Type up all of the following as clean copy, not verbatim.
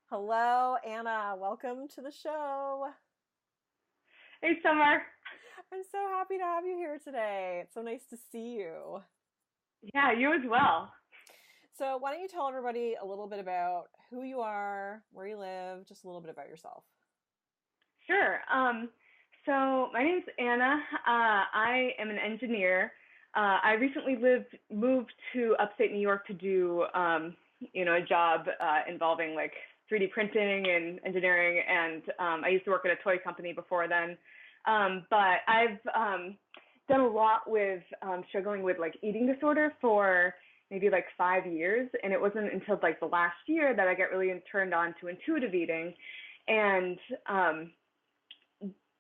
Hello, Anna. Welcome to the show. Hey, Summer. I'm so happy to have you here today. It's so nice to see you. Yeah, you as well. So, why don't you tell everybody a little bit about who you are, where you live, just a little bit about yourself? Sure. So my name's Anna. I am an engineer. I recently moved to upstate New York to do, a job involving like 3D printing and engineering. And I used to work at a toy company before then. But I've done a lot with struggling with like eating disorder for maybe like 5 years. And it wasn't until like the last year that I got really turned on to intuitive eating. And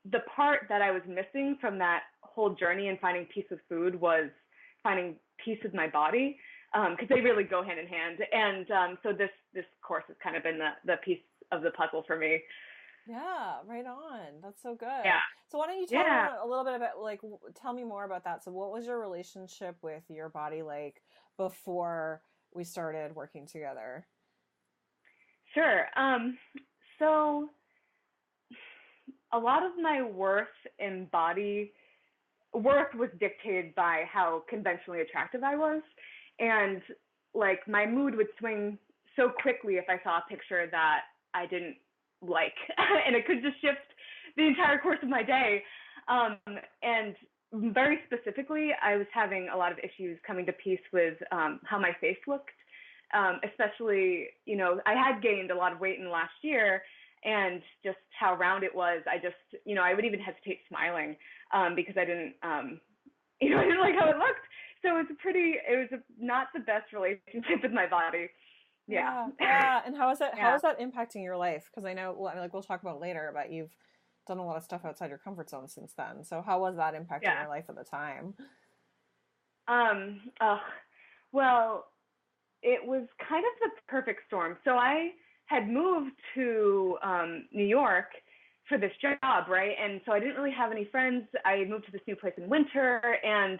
the part that I was missing from that whole journey and finding peace with food was finding peace with my body, because they really go hand in hand. And so this course has kind of been the piece of the puzzle for me. Yeah, right on. That's so good. Yeah, So, why don't you tell yeah, everyone a little bit about, like, tell me more about that. So, what was your relationship with your body like before we started working together? sure. So a lot of my worth in body worth was dictated by how conventionally attractive I was. And like my mood would swing so quickly if I saw a picture that I didn't like, and it could just shift the entire course of my day. And very specifically, I was having a lot of issues coming to peace with how my face looked. Especially, I had gained a lot of weight in the last year, and just how round it was. I would even hesitate smiling because I didn't, I didn't like how it looked. So not the best relationship with my body. Yeah. Yeah, yeah. And how is that? How Yeah. is that impacting your life? Because I know, well, I mean, like we'll talk about it later, but you've done a lot of stuff outside your comfort zone since then. So how was that impacting Yeah. your life at the time? Um, uh, well, it was kind of the perfect storm. So I had moved to New York for this job, right? And so I didn't really have any friends. I moved to this new place in winter, and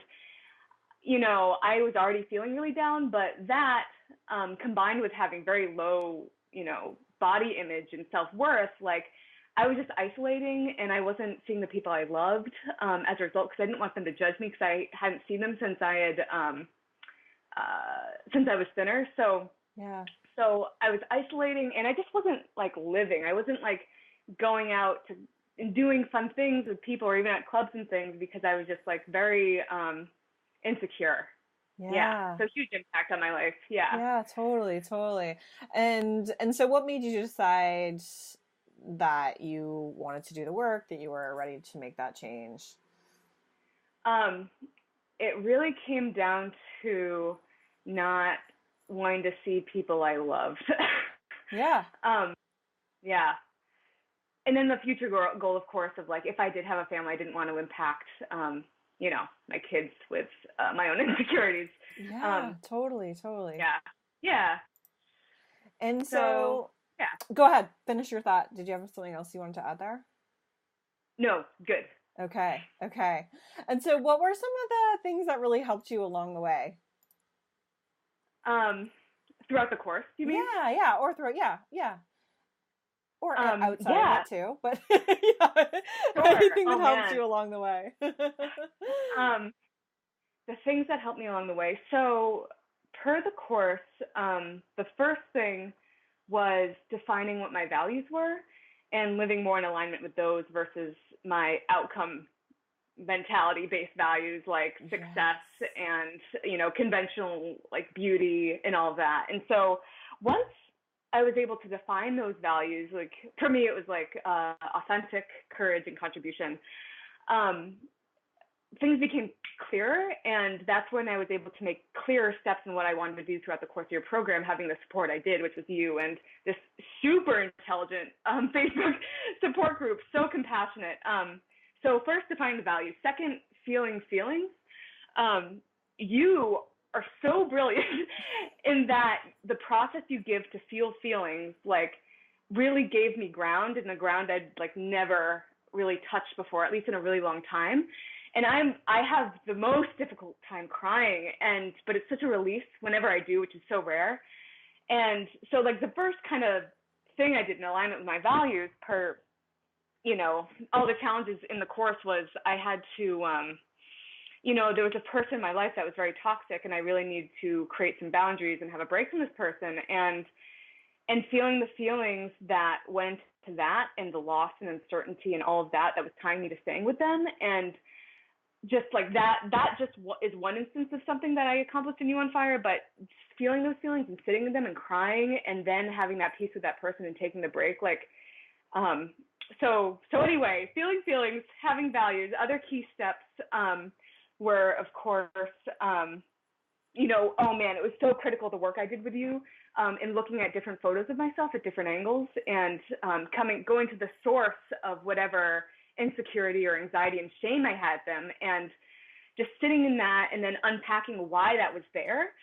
I was already feeling really down. But that combined with having very low, body image and self worth, like I was just isolating, and I wasn't seeing the people I loved as a result, because I didn't want them to judge me, because I hadn't seen them since I was thinner. Yeah. So I was isolating, and I just wasn't like living. I wasn't like going out to and doing fun things with people, or even at clubs and things, because I was just like very insecure. Yeah. Yeah. So huge impact on my life. Yeah. Yeah, totally, totally. And so what made you decide that you wanted to do the work, that you were ready to make that change? Um, it really came down to not wanting to see people I loved. Yeah. um, yeah. And then the future goal, of course, of like, if I did have a family, I didn't want to impact, my kids with my own insecurities. Yeah, Um, totally, totally. yeah, yeah. And So so yeah, go ahead, finish your thought. Did you have something else you wanted to add there? no, good. Okay, okay. And so what were some of the things that really helped you along the way? Um, Throughout the course, you mean? Yeah, yeah, or through, yeah, yeah. Or outside of Yeah, it too, but yeah, sure. anything that Oh helps man. you along the way. Um, the things that helped me along the way. So per the course, the first thing was defining what my values were and living more in alignment with those versus my outcome mentality based values like success Yes. and conventional like beauty and all of that. And so once I was able to define those values, like for me it was like authentic courage and contribution, um, things became clearer, and that's when I was able to make clearer steps in what I wanted to do throughout the course of your program, having the support I did, which was you and this super intelligent Facebook support group, so compassionate. So first, defining the values. Second, feeling feelings. You are so brilliant in that the process you give to feel feelings, like, really gave me ground, and the ground I'd like never really touched before, at least in a really long time. And I have the most difficult time crying, but it's such a release whenever I do, which is so rare. And so like the first kind of thing I did in alignment with my values per, you know, all the challenges in the course was I had to, you know, there was a person in my life that was very toxic, and I really needed to create some boundaries and have a break from this person. And feeling the feelings that went to that, and the loss and uncertainty and all of that was tying me to staying with them. And just like that just is one instance of something that I accomplished in You on Fire, but feeling those feelings and sitting with them and crying, and then having that peace with that person and taking the break, like, so anyway, feeling feelings, having values. Other key steps were, of course, you know, oh man, it was so critical, the work I did with you, in looking at different photos of myself at different angles, and going to the source of whatever insecurity or anxiety and shame I had them, and just sitting in that and then unpacking why that was there.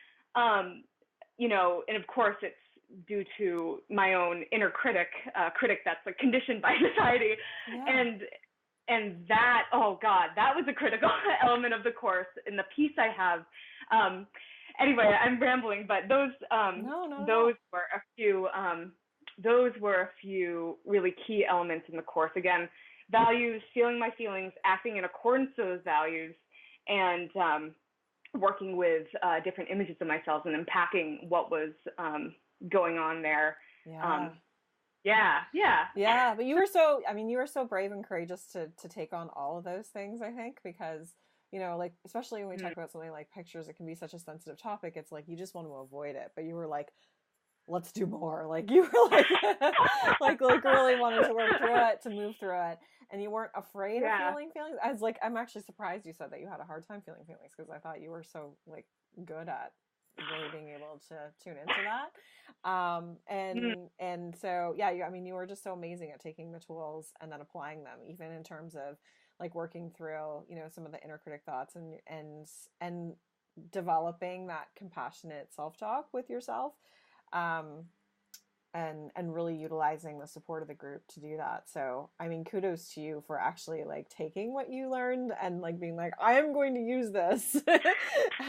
You know, and of course it's due to my own inner critic that's like conditioned by society. Yeah. And that, oh God, that was a critical element of the course and the piece I have. Anyway, I'm rambling, but those were a few really key elements in the course. Again, values, feeling my feelings, acting in accordance to those values, and working with different images of myself and unpacking what was going on there. Yeah. But you were so brave and courageous to take on all of those things, I think, because, you know, like, especially when we talk about something like pictures, it can be such a sensitive topic. It's like, you just want to avoid it, but you were like, let's do more. Like, you were like, like really wanted to work through it, to move through it. And you weren't afraid of feeling feelings. I was like, I'm actually surprised you said that you had a hard time feeling feelings, because I thought you were so like good at really being able to tune into that. And so, yeah, you were just so amazing at taking the tools and then applying them, even in terms of like working through, you know, some of the inner critic thoughts and developing that compassionate self-talk with yourself. And really utilizing the support of the group to do that. So, I mean, kudos to you for actually like taking what you learned and like being like, I am going to use this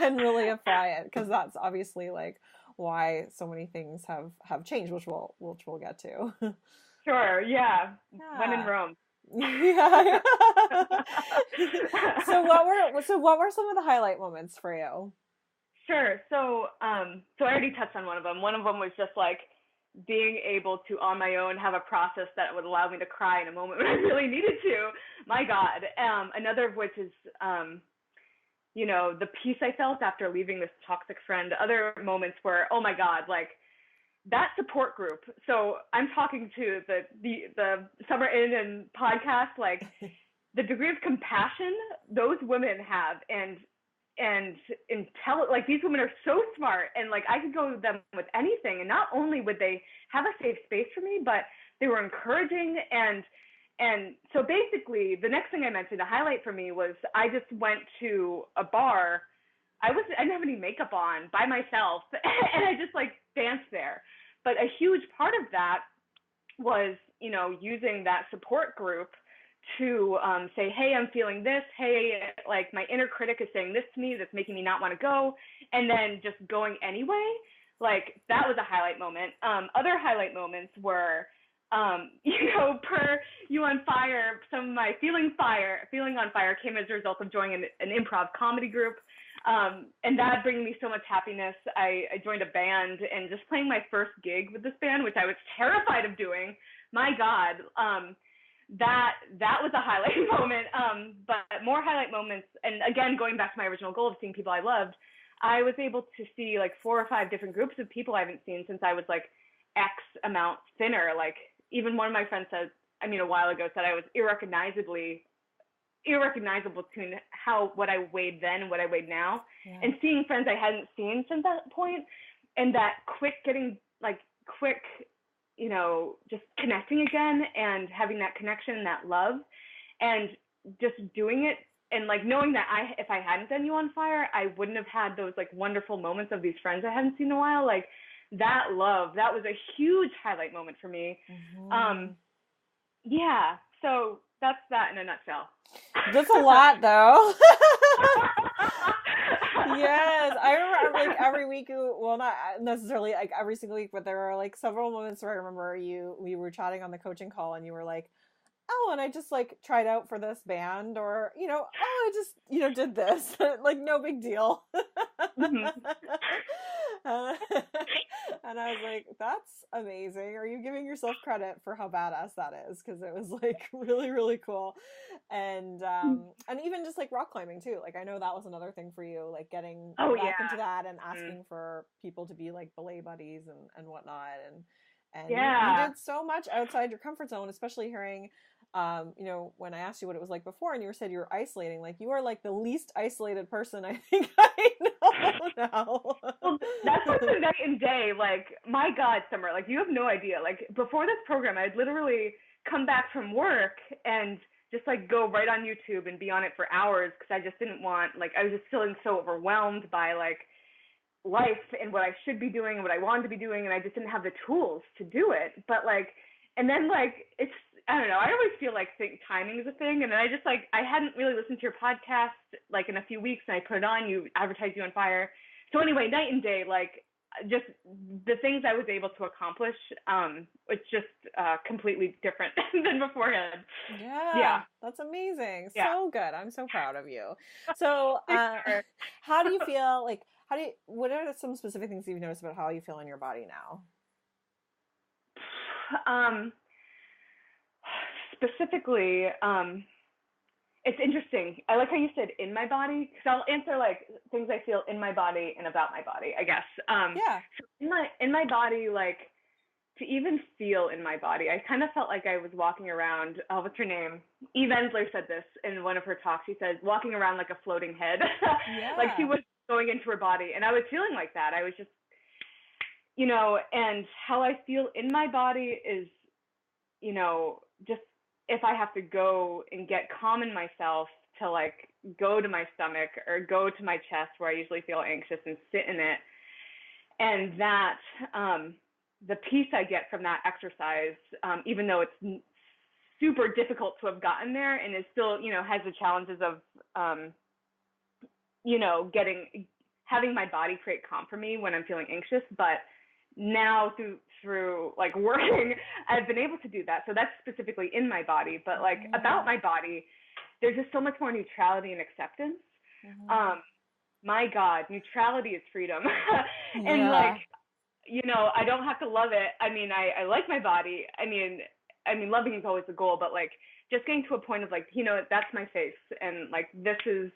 and really apply it. Because that's obviously like why so many things have changed, which we'll get to. Sure. Yeah. When in Rome. Yeah. So what were some of the highlight moments for you? Sure. So I already touched on one of them. One of them was just like being able to, on my own, have a process that would allow me to cry in a moment when I really needed to. My God. Another of which is, you know, the peace I felt after leaving this toxic friend. Other moments where, oh my God, like that support group. So I'm talking to the Summer In and podcast, like the degree of compassion those women have, and like these women are so smart, and like I could go to them with anything, and not only would they have a safe space for me, but they were encouraging. And so basically the next thing I mentioned, a highlight for me, was I just went to a bar. I didn't have any makeup on, by myself, and I just like danced there. But a huge part of that was, you know, using that support group to say, hey, I'm feeling this. Hey, like my inner critic is saying this to me that's making me not want to go. And then just going anyway. Like that was a highlight moment. Other highlight moments were, you know, per You on Fire, some of my feeling on fire came as a result of joining an improv comedy group. And that bringing me so much happiness. I joined a band, and just playing my first gig with this band, which I was terrified of doing. My God. That was a highlight moment, but more highlight moments. And again, going back to my original goal of seeing people I loved, I was able to see like 4 or 5 different groups of people I haven't seen since I was like X amount thinner. Like even one of my friends said, a while ago, said I was irrecognizable between what I weighed then and what I weighed now. Yeah. And seeing friends I hadn't seen since that point, and that quick, you know, just connecting again and having that connection and that love, and just doing it, and like knowing that if I hadn't done You on Fire, I wouldn't have had those like wonderful moments of these friends I hadn't seen in a while. Like that love, that was a huge highlight moment for me. Mm-hmm. Yeah, so that's that in a nutshell. That's a lot, though. Yes, I remember like every week, well, not necessarily like every single week, but there were like several moments where I remember we were chatting on the coaching call and you were like, oh, and I just like tried out for this band, or, oh, I just, did this. Like, no big deal. Mhm. Uh, and I was like, that's amazing. Are you giving yourself credit for how badass that is? Because it was like really, really cool. And even just like rock climbing too. Like, I know that was another thing for you, like getting Oh back yeah. into that and Mhm. asking for people to be like belay buddies and whatnot. And you Yeah. did so much outside your comfort zone, especially hearing, when I asked you what it was like before and you said you were isolating, like you are like the least isolated person I think I know now. Well, that's like the night and day. Like, my God, Summer, like you have no idea. Like before this program, I'd literally come back from work and just like go right on YouTube and be on it for hours because I just didn't want, like, I was just feeling so overwhelmed by like life and what I should be doing and what I wanted to be doing, and I just didn't have the tools to do it. But like, and then like it's, I don't know. I always feel like timing is a thing, and then I just like I hadn't really listened to your podcast like in a few weeks, and I put it on. You advertised you on fire. So anyway, night and day, like just the things I was able to accomplish. It's just completely different than beforehand. Yeah, Yeah, that's amazing. yeah. So good. I'm so proud of you. So, Sure. how do you feel like, what are some specific things you've noticed about how you feel in your body now? um, Specifically, it's interesting. I like how you said in my body, because I'll answer like things I feel in my body and about my body, I guess. Yeah. So in my body, like to even feel in my body, I kind of felt like I was walking around. Oh, what's her name? Eve Ensler said this in one of her talks. She said walking around like a floating head, like she Yeah. was going into her body, and I was feeling like that. I was just, and how I feel in my body is, just if I have to go and get calm in myself to like go to my stomach or go to my chest where I usually feel anxious and sit in it. And that, the peace I get from that exercise, even though it's super difficult to have gotten there and is still, has the challenges of, having my body create calm for me when I'm feeling anxious. But now through like working, I've been able to do that. So that's specifically in my body, but like about my body, there's just so much more neutrality and acceptance. Mm-hmm. My God, neutrality is freedom. And like, Yeah. I don't have to love it. I mean, I like my body. I mean, loving is always the goal, but like just getting to a point of like, that's my face, and like this is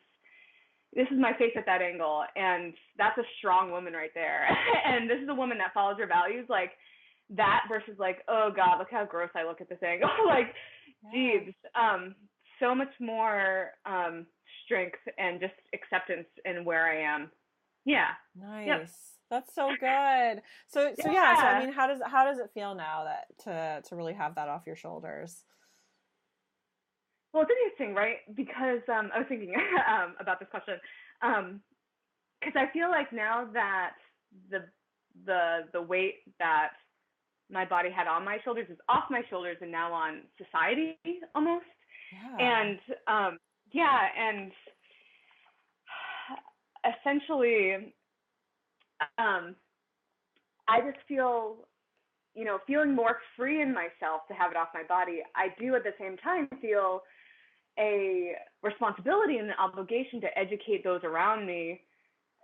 my face at that angle, and that's a strong woman right there. And this is a woman that follows her values, like that versus like, oh God, look how gross I look at this angle. Like, Yeah. geez, so much more strength and just acceptance in where I am. Yeah. Yep. Nice. That's so good. So yeah, so I Yeah. mean, how does it feel now that to really have that off your shoulders? Well, it's interesting, right? Because I was thinking about this question. Because I feel like now that the the weight that my body had on my shoulders is off my shoulders and now on society almost. Yeah. And yeah, and essentially, um, I just feel, feeling more free in myself to have it off my body. I do at the same time feel a responsibility and an obligation to educate those around me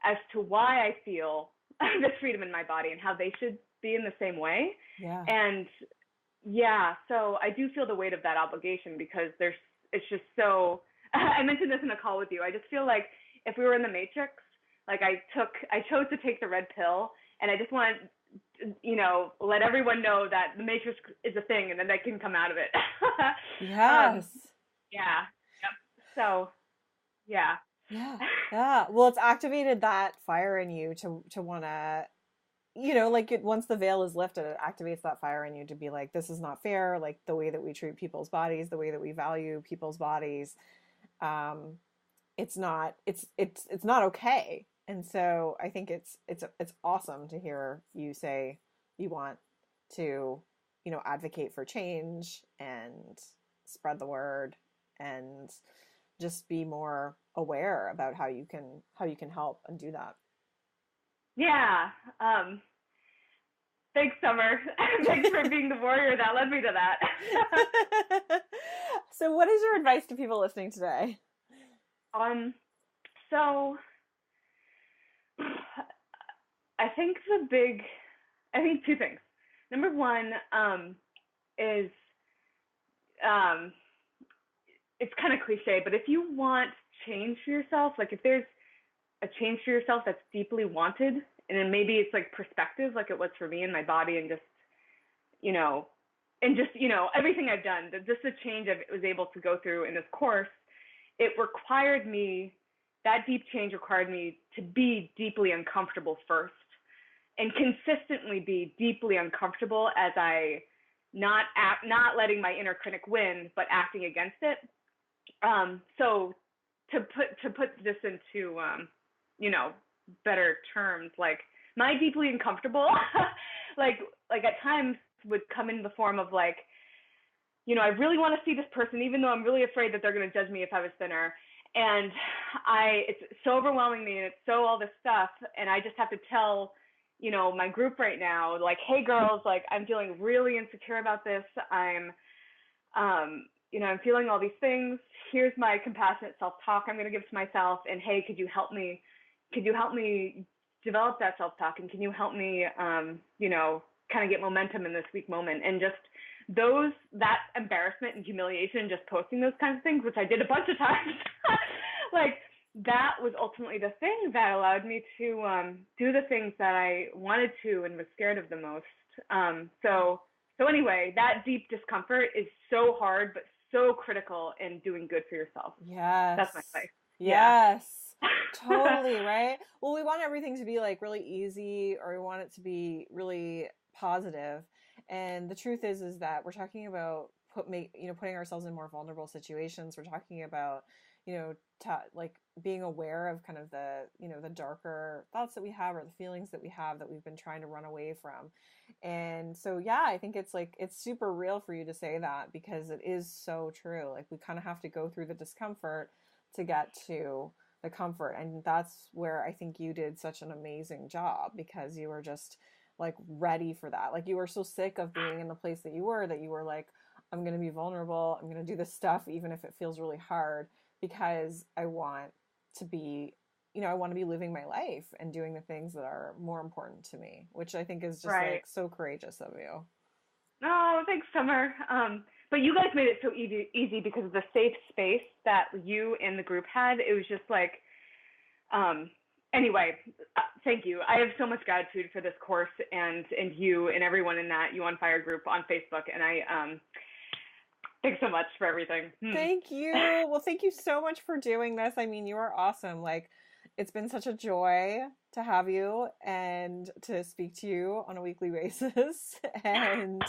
as to why I feel this freedom in my body and how they should be in the same way. Yeah. And yeah, so I do feel the weight of that obligation because it's just so, I mentioned this in a call with you. I just feel like if we were in the Matrix, like I chose to take the red pill, and I just want to, let everyone know that the Matrix is a thing and then they can come out of it. um, Yes. yeah. Yep. So, yeah. Yeah. Yeah. Well, it's activated that fire in you to want to, like once the veil is lifted, it activates that fire in you to be like, this is not fair. Like the way that we treat people's bodies, the way that we value people's bodies, um, it's not okay. And so I think it's awesome to hear you say you want to, advocate for change and spread the word and just be more aware about how you can help and do that. Yeah. Thanks, Summer. Thanks for being the warrior that led me to that. So what is your advice to people listening today? So I think two things. Number one, is, it's kind of cliche, but if you want change for yourself, like if there's a change for yourself that's deeply wanted, and then maybe it's like perspective, like it was for me in my body, and just, everything I've done, just the change I was able to go through in this course, that deep change required me to be deeply uncomfortable first, and consistently be deeply uncomfortable as I not letting my inner critic win, but acting against it. So to put this into better terms, like my deeply uncomfortable, like at times would come in the form of like, I really want to see this person, even though I'm really afraid that they're going to judge me if I was thinner. And it's so overwhelming me, and it's so all this stuff. And I just have to tell, my group right now, like, hey girls, like I'm feeling really insecure about this. I'm feeling all these things. Here's my compassionate self-talk I'm going to give to myself. And hey, could you help me develop that self-talk? And can you help me, kind of get momentum in this weak moment? And just that embarrassment and humiliation, just posting those kinds of things, which I did a bunch of times, like that was ultimately the thing that allowed me to do the things that I wanted to and was scared of the most. So anyway, that deep discomfort is so hard, but so critical in doing good for yourself. Yes. That's my advice. Yes. Yeah. Totally, right? Well, we want everything to be like really easy, or we want it to be really positive. And the truth is that we're talking about putting ourselves in more vulnerable situations. We're talking about, like being aware of kind of the, the darker thoughts that we have, or the feelings that we have that we've been trying to run away from. And so, yeah, I think it's super real for you to say that, because it is so true. Like we kind of have to go through the discomfort to get to the comfort. And that's where I think you did such an amazing job, because you were just like ready for that. Like you were so sick of being in the place that you were like, I'm going to be vulnerable. I'm going to do this stuff, even if it feels really hard, because I want to be, I want to be living my life and doing the things that are more important to me, which I think is just like so courageous of you. Oh, thanks, Summer. But you guys made it so easy because of the safe space that you and the group had. It was just like, anyway, thank you. I have so much gratitude for this course and you and everyone in that You on Fire group on Facebook. And I, thanks so much for everything. Thank you. Well, thank you so much for doing this. I mean, you are awesome. Like, it's been such a joy to have you and to speak to you on a weekly basis. And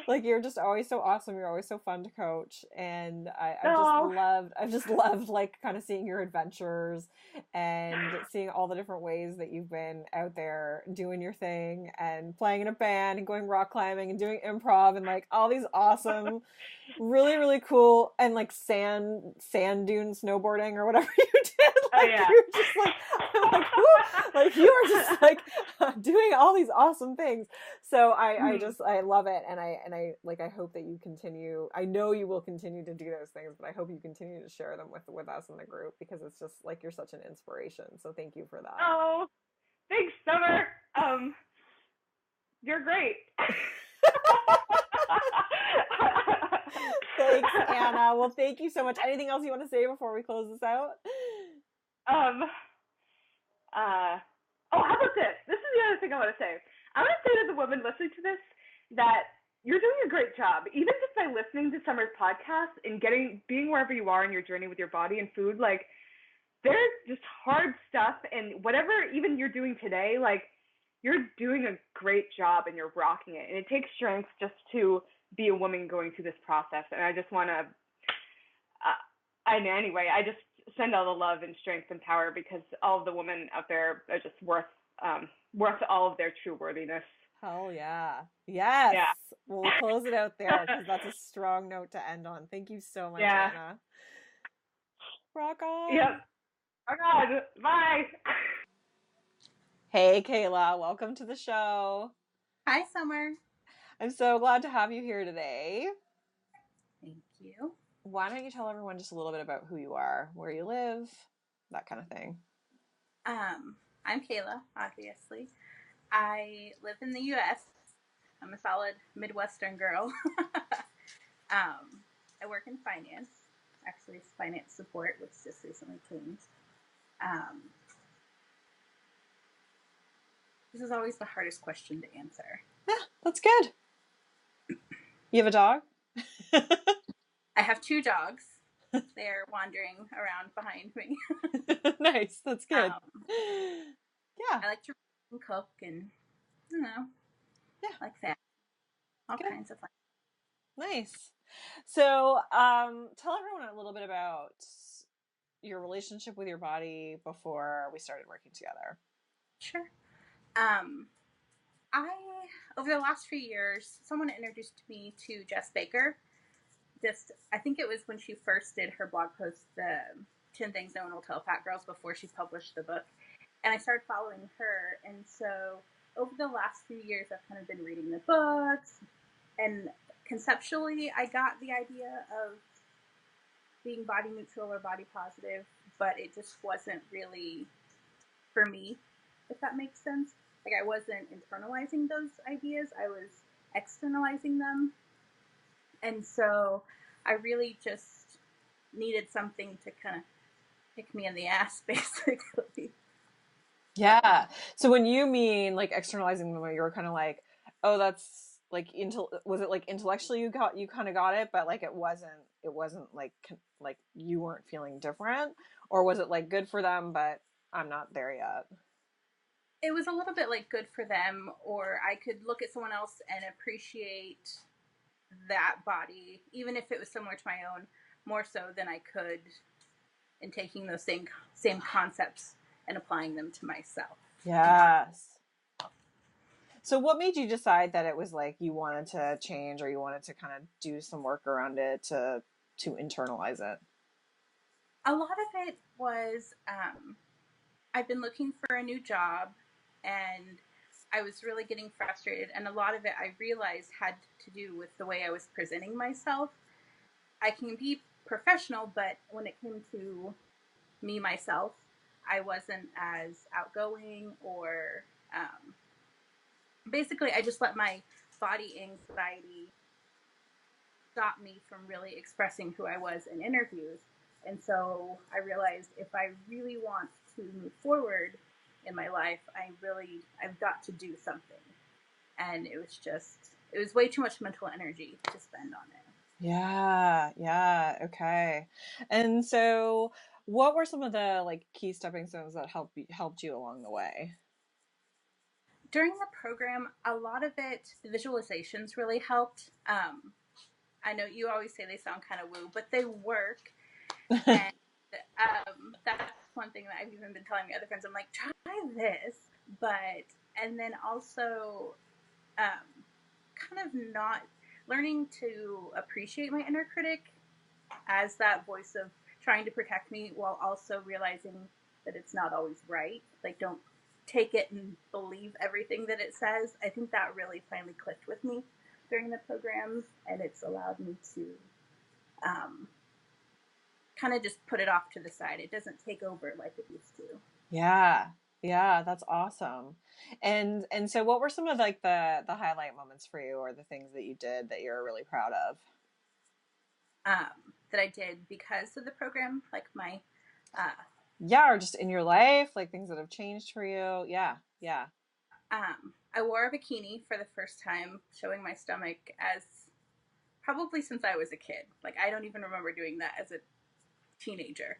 like, you're just always so awesome. You're always so fun to coach. And I've just loved like kind of seeing your adventures and seeing all the different ways that you've been out there doing your thing and playing in a band and going rock climbing and doing improv and like all these awesome, really, really cool, and like sand dune snowboarding or whatever you did. Like, you're just like, I'm like, whoo! Like you are just like doing all these awesome things. So I love it, and I hope that you continue. I know you will continue to do those things, but I hope you continue to share them with us in the group, because it's just like you're such an inspiration. So thank you for that. Oh, thanks, Summer. You're great. Thanks, Anna. Well, thank you so much. Anything else you want to say before we close this out? How about this? This is the other thing I want to say. I want to say to the women listening to this that you're doing a great job. Even just by listening to Summer's podcast and being wherever you are in your journey with your body and food, like there's just hard stuff, and whatever even you're doing today, like you're doing a great job and you're rocking it. And it takes strength just to be a woman going through this process. And I just want to, anyway, I just send all the love and strength and power, because all of the women out there are just worth all of their true worthiness. Hell yeah. Yes. Yeah. We'll close it out there, because that's a strong note to end on. Thank you so much, Anna. Rock on. Yep. Oh God. Bye. Hey, Kayla, welcome to the show. Hi, Summer. I'm so glad to have you here today. Thank you. Why don't you tell everyone just a little bit about who you are, where you live, that kind of thing? I'm Kayla, obviously. I live in the U.S. I'm a solid Midwestern girl. I work in finance. Actually, it's finance support, which just recently changed. Um, this is always the hardest question to answer. Yeah, that's good. You have a dog? I have 2 dogs. They're wandering around behind me. Nice, that's good. Yeah. I like to read and cook and, you know, Yeah. like that. All Good. kinds of fun. Nice. So, tell everyone a little bit about your relationship with your body before we started working together. Sure. Um, I, over the last few years, someone introduced me to Jess Baker. I think it was when she first did her blog post, the 10 Things No One Will Tell Fat Girls, before she published the book. And I started following her. And so over the last few years, I've kind of been reading the books. And conceptually, I got the idea of being body neutral or body positive, but it just wasn't really for me, if that makes sense. Like, I wasn't internalizing those ideas, I was externalizing them. And so I really just needed something to kind of kick me in the ass, basically. Yeah. So when you mean like externalizing them, you were kind of like, oh, that's like was it like intellectually you kind of got it, but like it wasn't like you weren't feeling different, or was it like good for them, but I'm not there yet? It was a little bit like good for them, or I could look at someone else and appreciate that body, even if it was similar to my own, more so than I could in taking those same concepts and applying them to myself. Yes. So what made you decide that it was like you wanted to change, or you wanted to kind of do some work around it to internalize it? A lot of it was I've been looking for a new job, and I was really getting frustrated, and a lot of it I realized had to do with the way I was presenting myself. I can be professional, but when it came to me myself, I wasn't as outgoing, or basically I just let my body anxiety stop me from really expressing who I was in interviews. And so I realized if I really want to move forward in my life, I've got to do something. And it was way too much mental energy to spend on it. Yeah, okay. And so what were some of the like key stepping stones that helped you along the way? During the program, a lot of it, the visualizations really helped. I know you always say they sound kind of woo, but they work. And that's one thing that I've even been telling my other friends. I'm like, try this, and then also kind of not learning to appreciate my inner critic as that voice of trying to protect me, while also realizing that it's not always right. Like, don't take it and believe everything that it says. I think that really finally clicked with me during the programs, and it's allowed me to kind of just put it off to the side. It doesn't take over like it used to. Yeah, that's awesome. And so what were some of like the highlight moments for you, or the things that you did that you're really proud of? That I did because of the program, like my yeah, or just in your life, like things that have changed for you. Yeah. I wore a bikini for the first time, showing my stomach, as probably since I was a kid. Like, I don't even remember doing that as a teenager.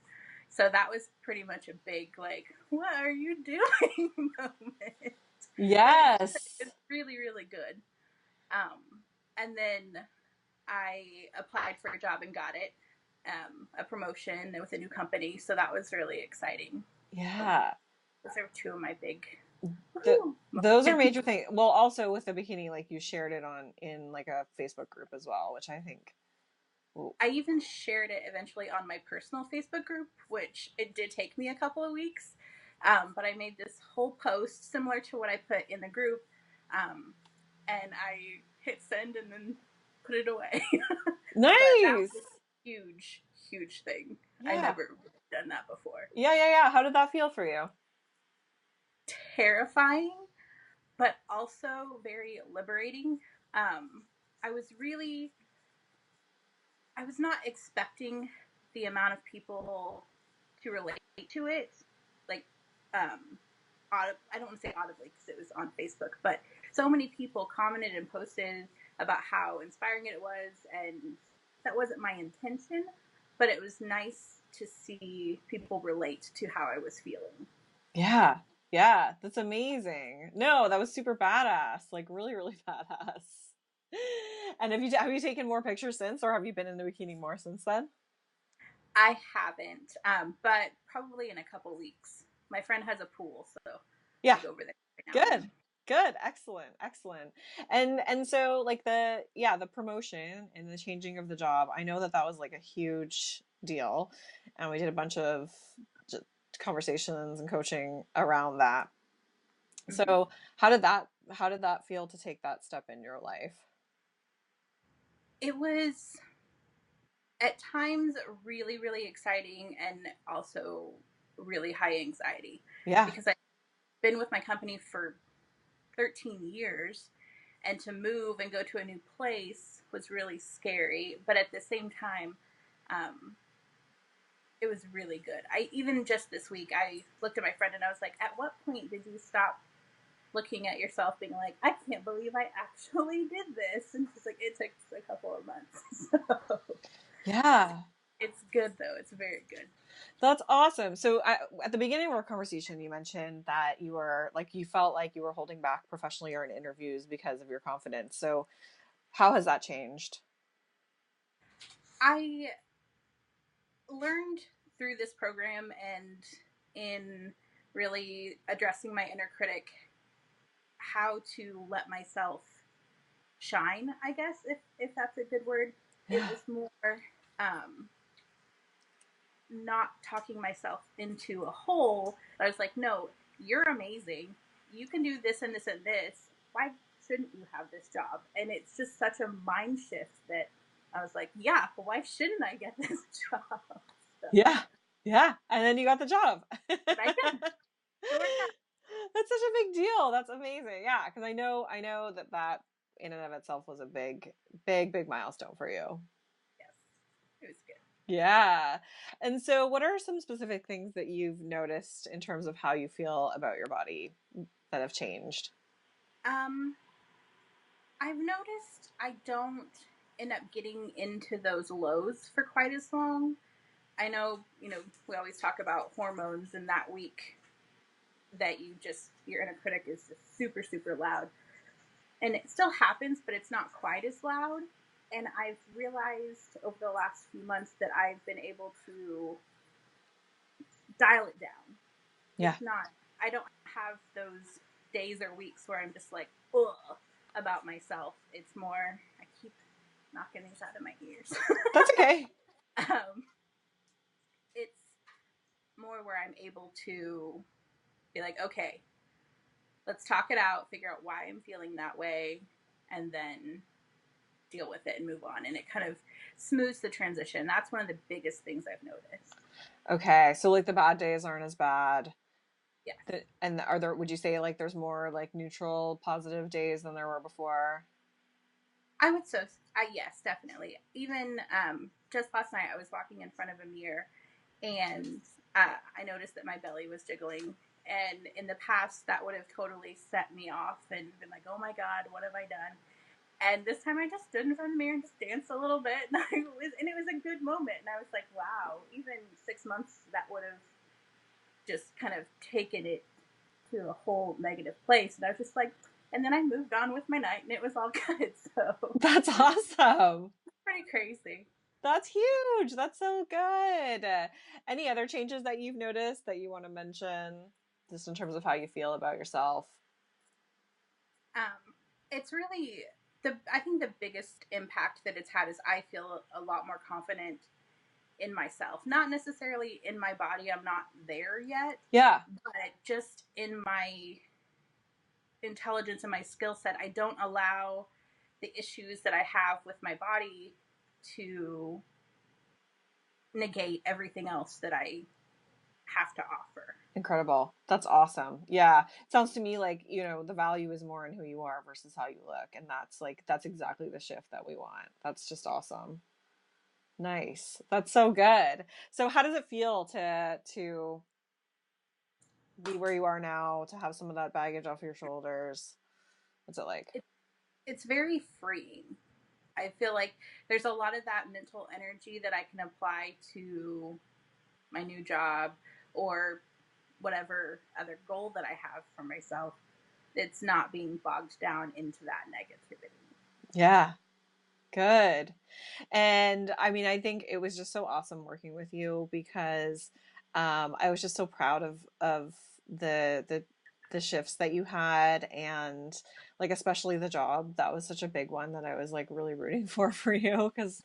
So that was pretty much a big, like, what are you doing moment. Yes. It's really, really good. And then I applied for a job and got it, a promotion with a new company. So that was really exciting. Yeah. Those are 2 of my big. Those are major things. Well, also with the bikini, like you shared it in like a Facebook group as well, which I think I even shared it eventually on my personal Facebook group, which it did take me a couple of weeks. But I made this whole post similar to what I put in the group. And I hit send and then put it away. But that Nice. was a huge, huge thing. I Yeah. never done that before. Yeah. How did that feel for you? Terrifying, but also very liberating. I was really, I was not expecting the amount of people to relate to it. Like, I don't want to say audibly because it was on Facebook, but so many people commented and posted about how inspiring it was, and that wasn't my intention, but it was nice to see people relate to how I was feeling. Yeah. Yeah. That's amazing. No, that was super badass. Like really, really badass. And have you taken more pictures since, or have you been in the bikini more since then? I haven't, but probably in a couple weeks. My friend has a pool, so Yeah. I go over there every now and Good. then. Good. Excellent. And so like the promotion and the changing of the job, I know that that was like a huge deal, and we did a bunch of conversations and coaching around that. Mm-hmm. So how did that feel to take that step in your life? It was at times really, really exciting and also really high anxiety Yeah. because I've been with my company for 13 years, and to move and go to a new place was really scary. But at the same time, um, it was really good. I even just this week, I looked at my friend and I was like, at what point did you stop looking at yourself being like, I can't believe I actually did this? And she's like, it took a couple of months. So Yeah. it's good though. It's very good. That's awesome. So at the beginning of our conversation, you mentioned that you were like you felt like you were holding back professionally or in interviews because of your confidence. So how has that changed? I learned through this program and in really addressing my inner critic how to let myself shine, I guess, if that's a good word. It Yeah. was more um, not talking myself into a hole. I was like, no, you're amazing. You can do this and this and this. Why shouldn't you have this job? And it's just such a mind shift that I was like, yeah, but why shouldn't I get this job? So, Yeah. Yeah. And then you got the job. but I did. It worked out. That's such a big deal. That's amazing. Yeah, because I know that that in and of itself was a big milestone for you. Yes, it was good. Yeah. And so what are some specific things that you've noticed in terms of how you feel about your body that have changed? Um, I've noticed I don't end up getting into those lows for quite as long. I know, we always talk about hormones in that week that your inner critic is just super, super loud. And it still happens, but it's not quite as loud. And I've realized over the last few months that I've been able to dial it down. Yeah. It's not, I don't have those days or weeks where I'm just like, ugh, about myself. It's more, I keep knocking these out of my ears. That's okay. um, it's more where I'm able to be like, okay, let's talk it out, figure out why I'm feeling that way, and then deal with it and move on. And it kind of smooths the transition. That's one of the biggest things I've noticed. Okay. So like the bad days aren't as bad. Yes. And would you say like there's more like neutral positive days than there were before? I would yes, definitely. Even just last night, I was walking in front of a mirror and I noticed that my belly was jiggling. And in the past, that would have totally set me off and been like, oh my God, what have I done? And this time I just stood in front of the mirror and just danced a little bit. And it was a good moment. And I was like, wow, even 6 months, that would have just kind of taken it to a whole negative place. And I was just like, and then I moved on with my night and it was all good. So That's awesome. pretty crazy. That's huge. That's so good. Any other changes that you've noticed that you want to mention just in terms of how you feel about yourself? It's really I think the biggest impact that it's had is I feel a lot more confident in myself. Not necessarily in my body, I'm not there yet. Yeah. But just in my intelligence and my skill set, I don't allow the issues that I have with my body to negate everything else that I have to offer. Incredible. That's awesome. Yeah. It sounds to me like, you know, the value is more in who you are versus how you look. And that's exactly the shift that we want. That's just awesome. Nice. That's so good. So how does it feel to be where you are now, to have some of that baggage off your shoulders? What's it like? It's very freeing. I feel like there's a lot of that mental energy that I can apply to my new job or whatever other goal that I have for myself. It's not being bogged down into that negativity. Yeah. Good. And I mean, I think it was just so awesome working with you because I was just so proud of the shifts that you had, and like especially the job. That was such a big one that I was like really rooting for you because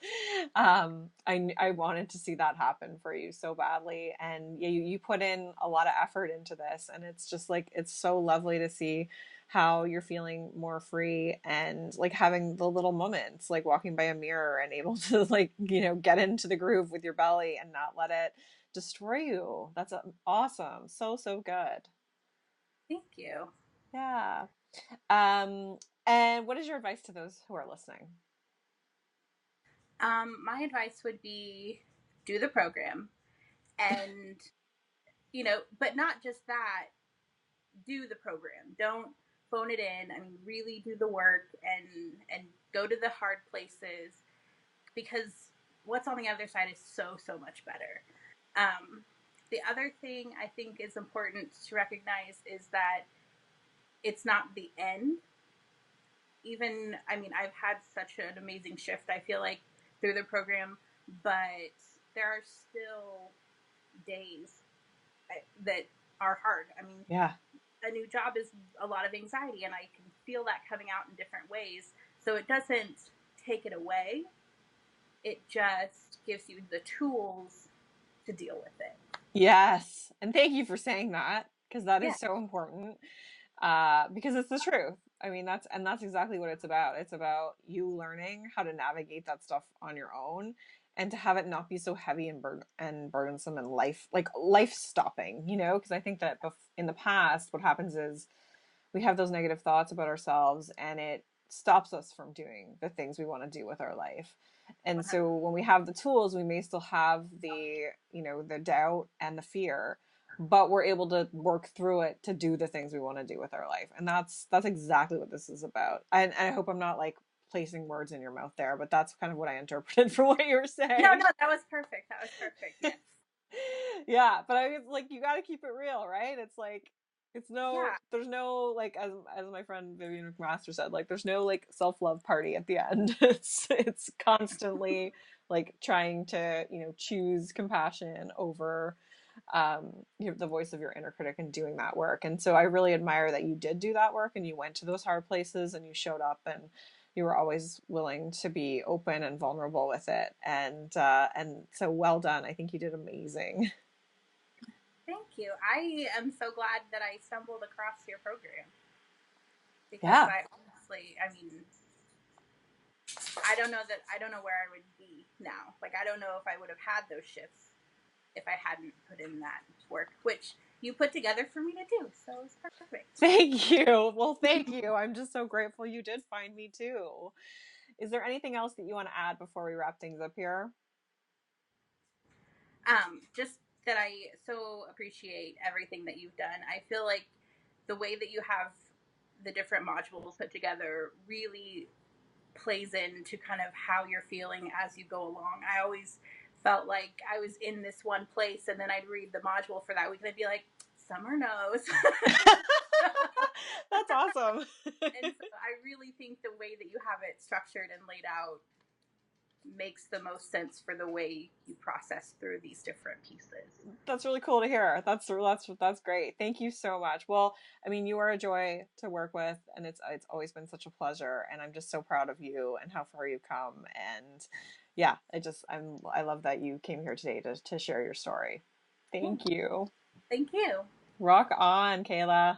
I wanted to see that happen for you so badly. And yeah, you put in a lot of effort into this, and it's just like it's so lovely to see how you're feeling more free and like having the little moments like walking by a mirror and able to like, you know, get into the groove with your belly and not let it destroy you. That's awesome. So good. Thank you. Yeah. Um, and what is your advice to those who are listening? My advice would be do the program and, you know, but not just that, do the program. Don't phone it in. I mean, really do the work and go to the hard places because what's on the other side is so much better. Um, the other thing I think is important to recognize is that it's not the end. Even, I mean, I've had such an amazing shift, I feel like, through the program, but there are still days that are hard. I mean, Yeah. a new job is a lot of anxiety, and I can feel that coming out in different ways. So it doesn't take it away, it just gives you the tools to deal with it. Yes. And thank you for saying that because that Yeah. is so important. Because it's the truth. I mean, that's exactly what it's about. It's about you learning how to navigate that stuff on your own and to have it not be so heavy and burdensome and life stopping, you know, because I think that in the past what happens is we have those negative thoughts about ourselves and it stops us from doing the things we want to do with our life. And so when we have the tools, we may still have the, you know, the doubt and the fear, but we're able to work through it to do the things we want to do with our life. And that's exactly what this is about. And I hope I'm not like placing words in your mouth there, but that's kind of what I interpreted from what you were saying. No, that was perfect. That was perfect. Yes. Yeah, but I was like, you got to keep it real, right? It's like, Yeah. there's no like, as my friend Vivian McMaster said, like, there's no like self-love party at the end. It's constantly like trying to, you know, choose compassion over you know, the voice of your inner critic and doing that work. And so I really admire that you did do that work and you went to those hard places and you showed up and you were always willing to be open and vulnerable with it. And so well done. I think you did amazing. Thank you. I am so glad that I stumbled across your program because Yeah. I honestly, I mean, I don't know where I would be now. Like, I don't know if I would have had those shifts if I hadn't put in that work, which you put together for me to do. So it's perfect. Thank you. Well, thank you. I'm just so grateful you did find me too. Is there anything else that you want to add before we wrap things up here? Just that I so appreciate everything that you've done. I feel like the way that you have the different modules put together really plays into kind of how you're feeling as you go along. I always felt like I was in this one place and then I'd read the module for that week and I'd be like, Summer knows. That's awesome. And so I really think the way that you have it structured and laid out makes the most sense for the way you process through these different pieces. That's really cool to hear. That's great. Thank you so much. Well, I mean, you are a joy to work with, and it's always been such a pleasure. And I'm just so proud of you and how far you've come. And yeah, I love that you came here today to share your story. Thank you. Thank you. Rock on, Kayla.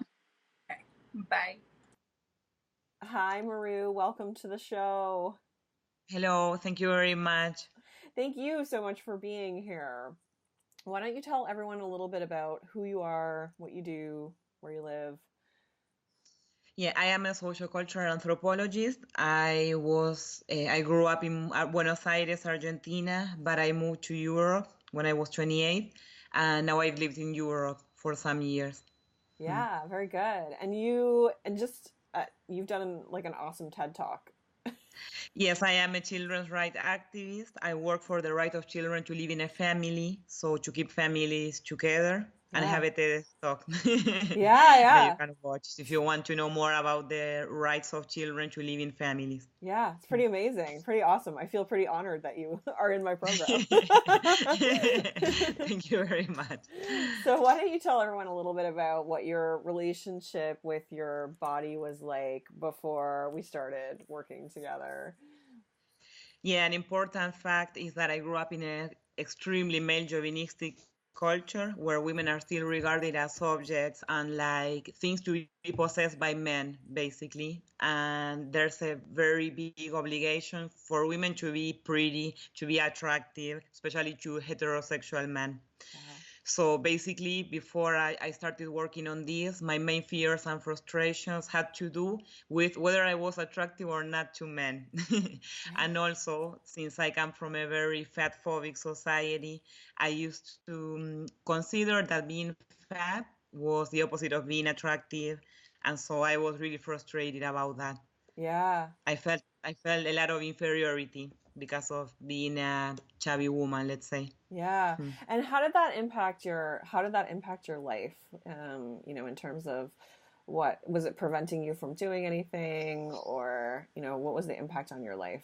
Okay. Bye. Hi, Maru. Welcome to the show. Hello, thank you very much. Thank you so much for being here. Why don't you tell everyone a little bit about who you are, what you do, where you live? Yeah, I am a social cultural anthropologist. I grew up in Buenos Aires, Argentina, but I moved to Europe when I was 28, and now I've lived in Europe for some years. Yeah, very good. And you've done like an awesome TED Talk. Yes, I am a children's rights activist. I work for the right of children to live in a family, so to keep families together. And I have a TED Talk that you can watch if you want to know more about the rights of children to live in families. Yeah, it's pretty amazing, pretty awesome. I feel pretty honored that you are in my program. Thank you very much. So why don't you tell everyone a little bit about what your relationship with your body was like before we started working together? Yeah, an important fact is that I grew up in an extremely male chauvinistic culture where women are still regarded as objects and like things to be possessed by men, basically. And there's a very big obligation for women to be pretty, to be attractive, especially to heterosexual men. So basically, before I started working on this, my main fears and frustrations had to do with whether I was attractive or not to men. And also, since I come from a very fat-phobic society, I used to consider that being fat was the opposite of being attractive. And so I was really frustrated about that. Yeah. I felt a lot of inferiority because of being a chubby woman, let's say. Yeah. And how did that impact your life? In terms of what was it preventing you from doing anything, or, what was the impact on your life?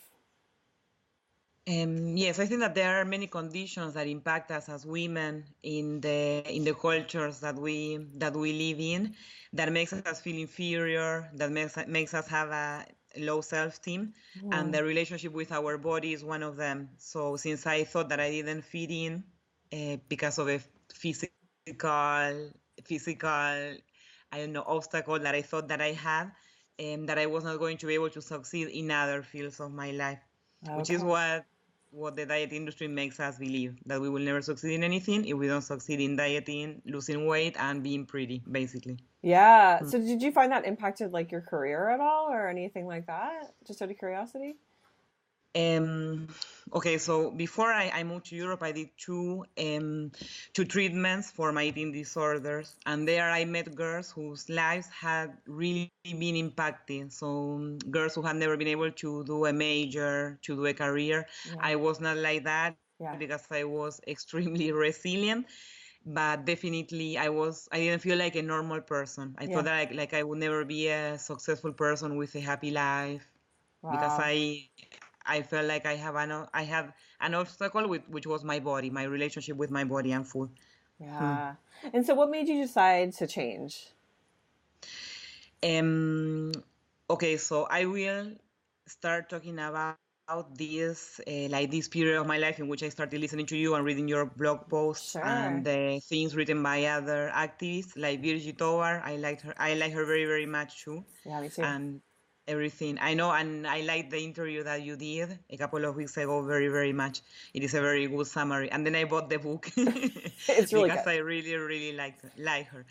Yes, I think that there are many conditions that impact us as women in the cultures that we live in, that makes us feel inferior, that makes us have a low self-esteem, and the relationship with our body is one of them. So since I thought that I didn't fit in because of a physical, I don't know, obstacle that I thought that I had, that I was not going to be able to succeed in other fields of my life, which is what the diet industry makes us believe, that we will never succeed in anything if we don't succeed in dieting, losing weight, and being pretty, basically. Yeah. So did you find that impacted like your career at all or anything like that? Just out of curiosity? Okay, so before I moved to Europe, I did two treatments for my eating disorders, and there I met girls whose lives had really been impacted. So girls who had never been able to do a major, to do a career. I was not like that because I was extremely resilient, but definitely I didn't feel like a normal person. I thought that like I would never be a successful person with a happy life because I felt like I had an obstacle which was my body, my relationship with my body and food. Yeah. And so what made you decide to change? Okay, so I will start talking about this this period of my life in which I started listening to you and reading your blog posts and the things written by other activists like Virgie Tovar. I like her very, very much too. Yeah, me too. And everything I know, and I liked the interview that you did a couple of weeks ago very, very much. It is a very good summary. And then I bought the book it's really because good. I really, really like her.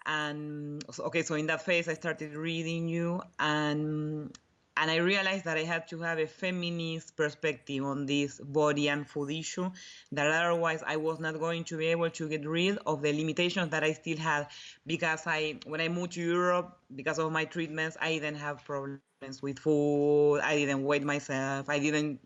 And okay, so in that phase I started reading you, and I realized that I had to have a feminist perspective on this body and food issue, that otherwise I was not going to be able to get rid of the limitations that I still had, because when I moved to Europe, because of my treatments, I didn't have problems with food, I didn't weigh myself, I didn't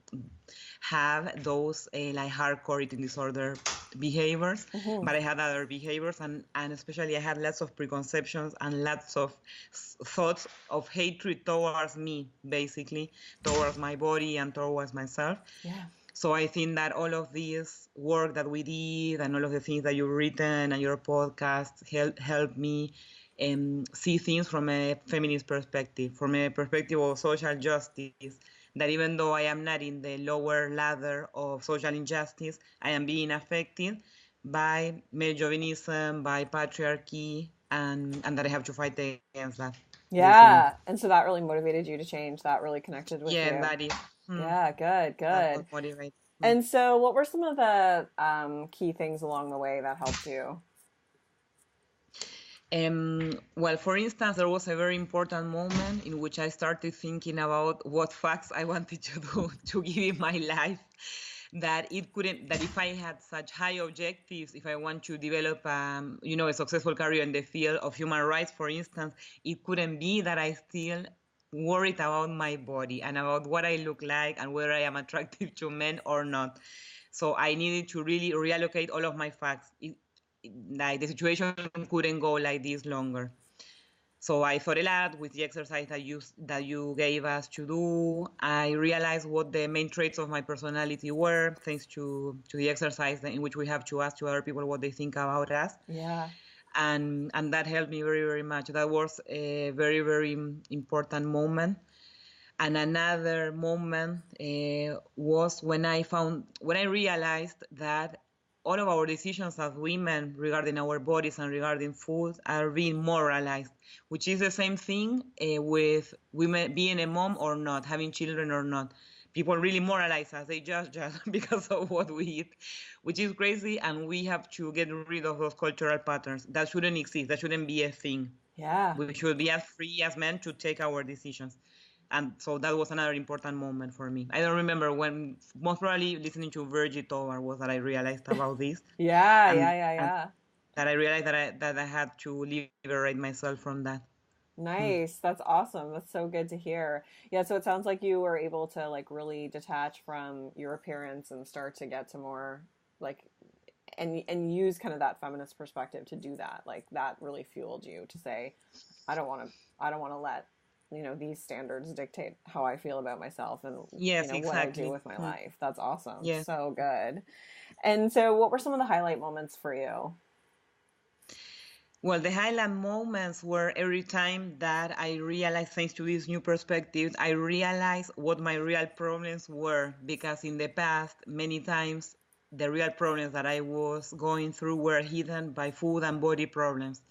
have those like hardcore eating disorder behaviors, but I had other behaviors, and especially I had lots of preconceptions and lots of thoughts of hatred towards me, basically, towards my body and towards myself. Yeah. So I think that all of this work that we did and all of the things that you've written and your podcast helped me see things from a feminist perspective, from a perspective of social justice, that even though I am not in the lower ladder of social injustice, I am being affected by male chauvinism, by patriarchy, and that I have to fight against that. Yeah. Basically. And so that really motivated you to change. That really connected with Yeah, you. that is. Yeah, good, That good. was motivating. And so what were some of the key things along the way that helped you? Well, for instance, there was a very important moment in which I started thinking about what facts I wanted to do to give in my life. That if I had such high objectives, if I want to develop, a successful career in the field of human rights, for instance, it couldn't be that I still worried about my body and about what I look like and whether I am attractive to men or not. So I needed to really reallocate all of my facts. Like the situation couldn't go like this longer. So I thought a lot with the exercise that you gave us to do. I realized what the main traits of my personality were, thanks to the exercise in which we have to ask to other people what they think about us. Yeah. And that helped me very, very much. That was a very, very important moment. And another moment was when I realized that all of our decisions as women regarding our bodies and regarding food are being moralized, which is the same thing with women being a mom or not, having children or not. People really moralize us. They judge us because of what we eat, which is crazy. And we have to get rid of those cultural patterns. That shouldn't exist. That shouldn't be a thing. Yeah. We should be as free as men to take our decisions. And so that was another important moment for me. I don't remember when, most probably listening to Virgie Tovar was that I realized about this. Yeah, and, yeah. That I realized that I had to liberate myself from that. Nice. That's awesome. That's so good to hear. Yeah, so it sounds like you were able to like really detach from your appearance and start to get to more like and use kind of that feminist perspective to do that. Like that really fueled you to say, I don't want to let these standards dictate how I feel about myself and Yes, what I do exactly. with my life. That's awesome. Yeah. So good. And so what were some of the highlight moments for you? Well, the highlight moments were every time that I realized, thanks to this new perspective, I realized what my real problems were, because in the past, many times, the real problems that I was going through were hidden by food and body problems.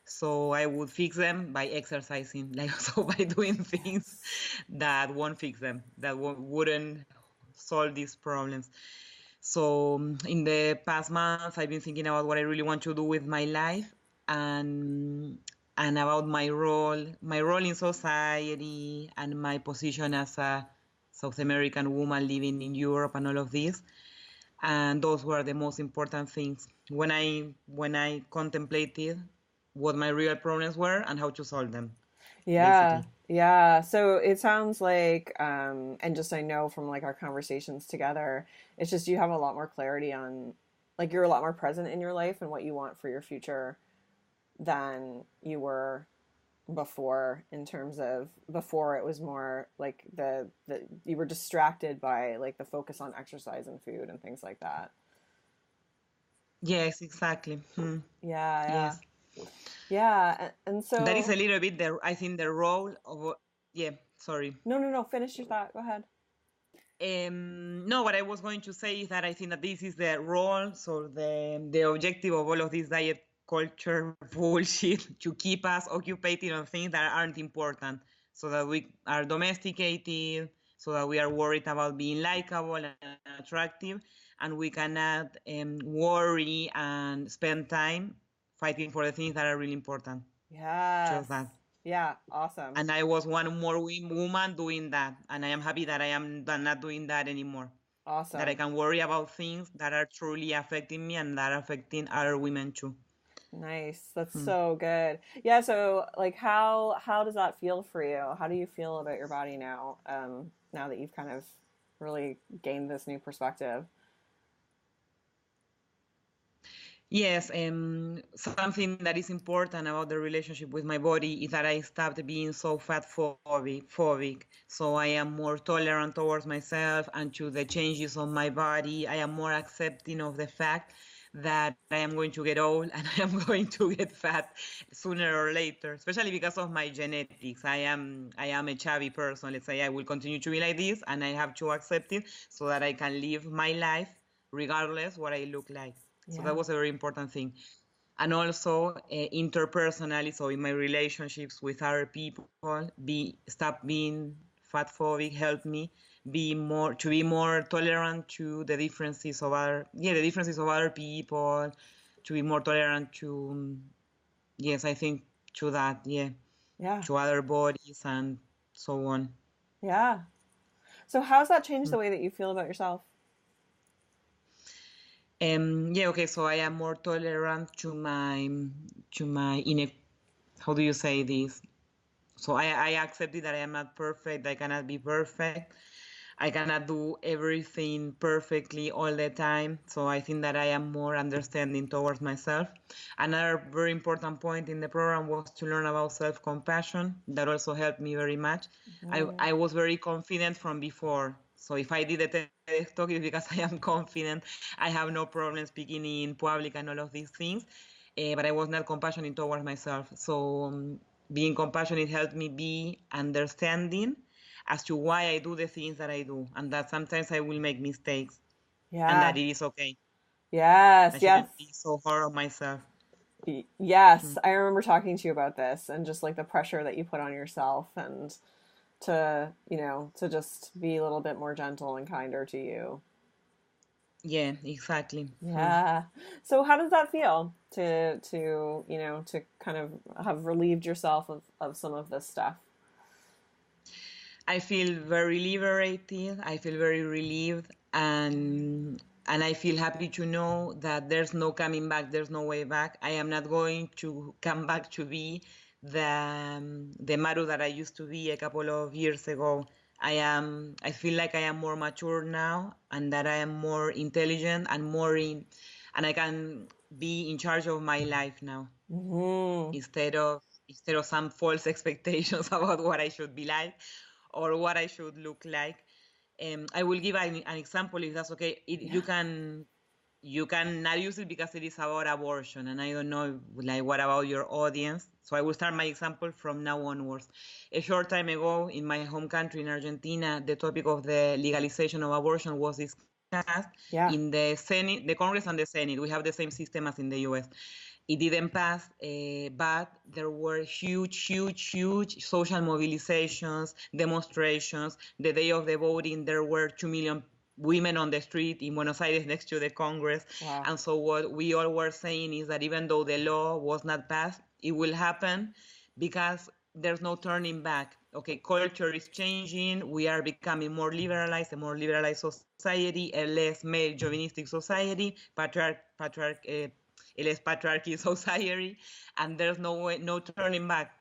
So I would fix them by exercising, like so by doing things that won't fix them, that wouldn't solve these problems. So in the past months, I've been thinking about what I really want to do with my life and about my role in society and my position as a South American woman living in Europe and all of this. And those were the most important things when I contemplated what my real problems were and how to solve them. Yeah. Basically. Yeah. So it sounds like, and just I know from like our conversations together, it's just you have a lot more clarity on, like you're a lot more present in your life and what you want for your future than you were before, in terms of before it was more like the you were distracted by like the focus on exercise and food and things like that. Yes, exactly. Yeah. Yes. Yeah. And so That is a little bit I think the role of, sorry. No, finish your thought, go ahead. No, what I was going to say is that I think that this is the role, so the objective of all of this diet culture bullshit, to keep us occupied on things that aren't important, so that we are domesticated, so that we are worried about being likable and attractive, and we cannot worry and spend time fighting for the things that are really important. Yes. Just that. Yeah, awesome. And I was one more woman doing that. And I am happy that I am not doing that anymore. Awesome. That I can worry about things that are truly affecting me and that are affecting other women too. Nice. That's so good. Yeah, so like how does that feel for you? How do you feel about your body now? Now that you've kind of really gained this new perspective? Yes, something that is important about the relationship with my body is that I stopped being so fat phobic. So I am more tolerant towards myself and to the changes of my body. I am more accepting of the fact that I am going to get old and I am going to get fat sooner or later, especially because of my genetics. I am a chubby person. Let's say I will continue to be like this, and I have to accept it so that I can live my life regardless what I look like. So that was a very important thing. And also interpersonally, so in my relationships with other people, stop being fat phobic, help me be more tolerant to the differences of other people, to be more tolerant to yes, I think to that, Yeah. to other bodies and so on. Yeah. So how's that changed the way that you feel about yourself? Okay, so I am more tolerant how do you say this? So I accepted that I am not perfect. I cannot be perfect. I cannot do everything perfectly all the time. So I think that I am more understanding towards myself. Another very important point in the program was to learn about self-compassion. That also helped me very much. I was very confident from before. So if I did a TED talk, it's because I am confident. I have no problem speaking in public and all of these things. But I was not compassionate towards myself. So being compassionate helped me be understanding as to why I do the things that I do, and that sometimes I will make mistakes, and that Yeah. it is okay. Yes, I yes. shouldn't be so hard on myself. Yes, I remember talking to you about this and just like the pressure that you put on yourself and to just be a little bit more gentle and kinder to you. Yeah, exactly. Yeah. So how does that feel to kind of have relieved yourself of some of this stuff? I feel very liberated. I feel very relieved, and I feel happy to know that there's no coming back. There's no way back. I am not going to come back to be the Maru that I used to be a couple of years ago. I feel like I am more mature now, and that I am more intelligent and and I can be in charge of my life now Hmm. instead of some false expectations about what I should be like or what I should look like. I will give an example if that's okay. Yeah. You can not use it because it is about abortion, and I don't know like what about your audience. So I will start my example from now onwards. A short time ago, in my home country in Argentina, the topic of the legalization of abortion was discussed Yeah. in the Senate, the Congress and the Senate. We have the same system as in the U.S. It didn't pass, but there were huge social mobilizations, demonstrations. The day of the voting, there were 2 million women on the street in Buenos Aires next to the Congress. Wow. And so what we all were saying is that even though the law was not passed, it will happen because there's no turning back. Okay, culture is changing. We are becoming more liberalized, a more liberalized society, a less male chauvinistic society, a less patriarchy society, and there's no turning back.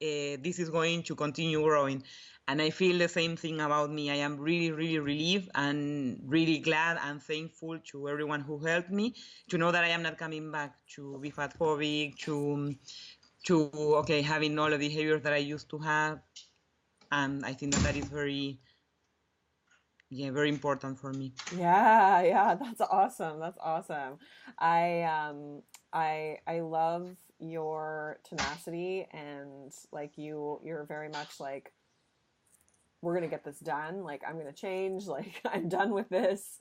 This is going to continue growing. And I feel the same thing about me. I am really relieved and really glad and thankful to everyone who helped me to know that I am not coming back to be fat phobic, to having all the behaviors that I used to have. And I think that is very important for me. Yeah, yeah, that's awesome. That's awesome. I love your tenacity and like you're very much like we're going to get this done. Like I'm going to change, like I'm done with this.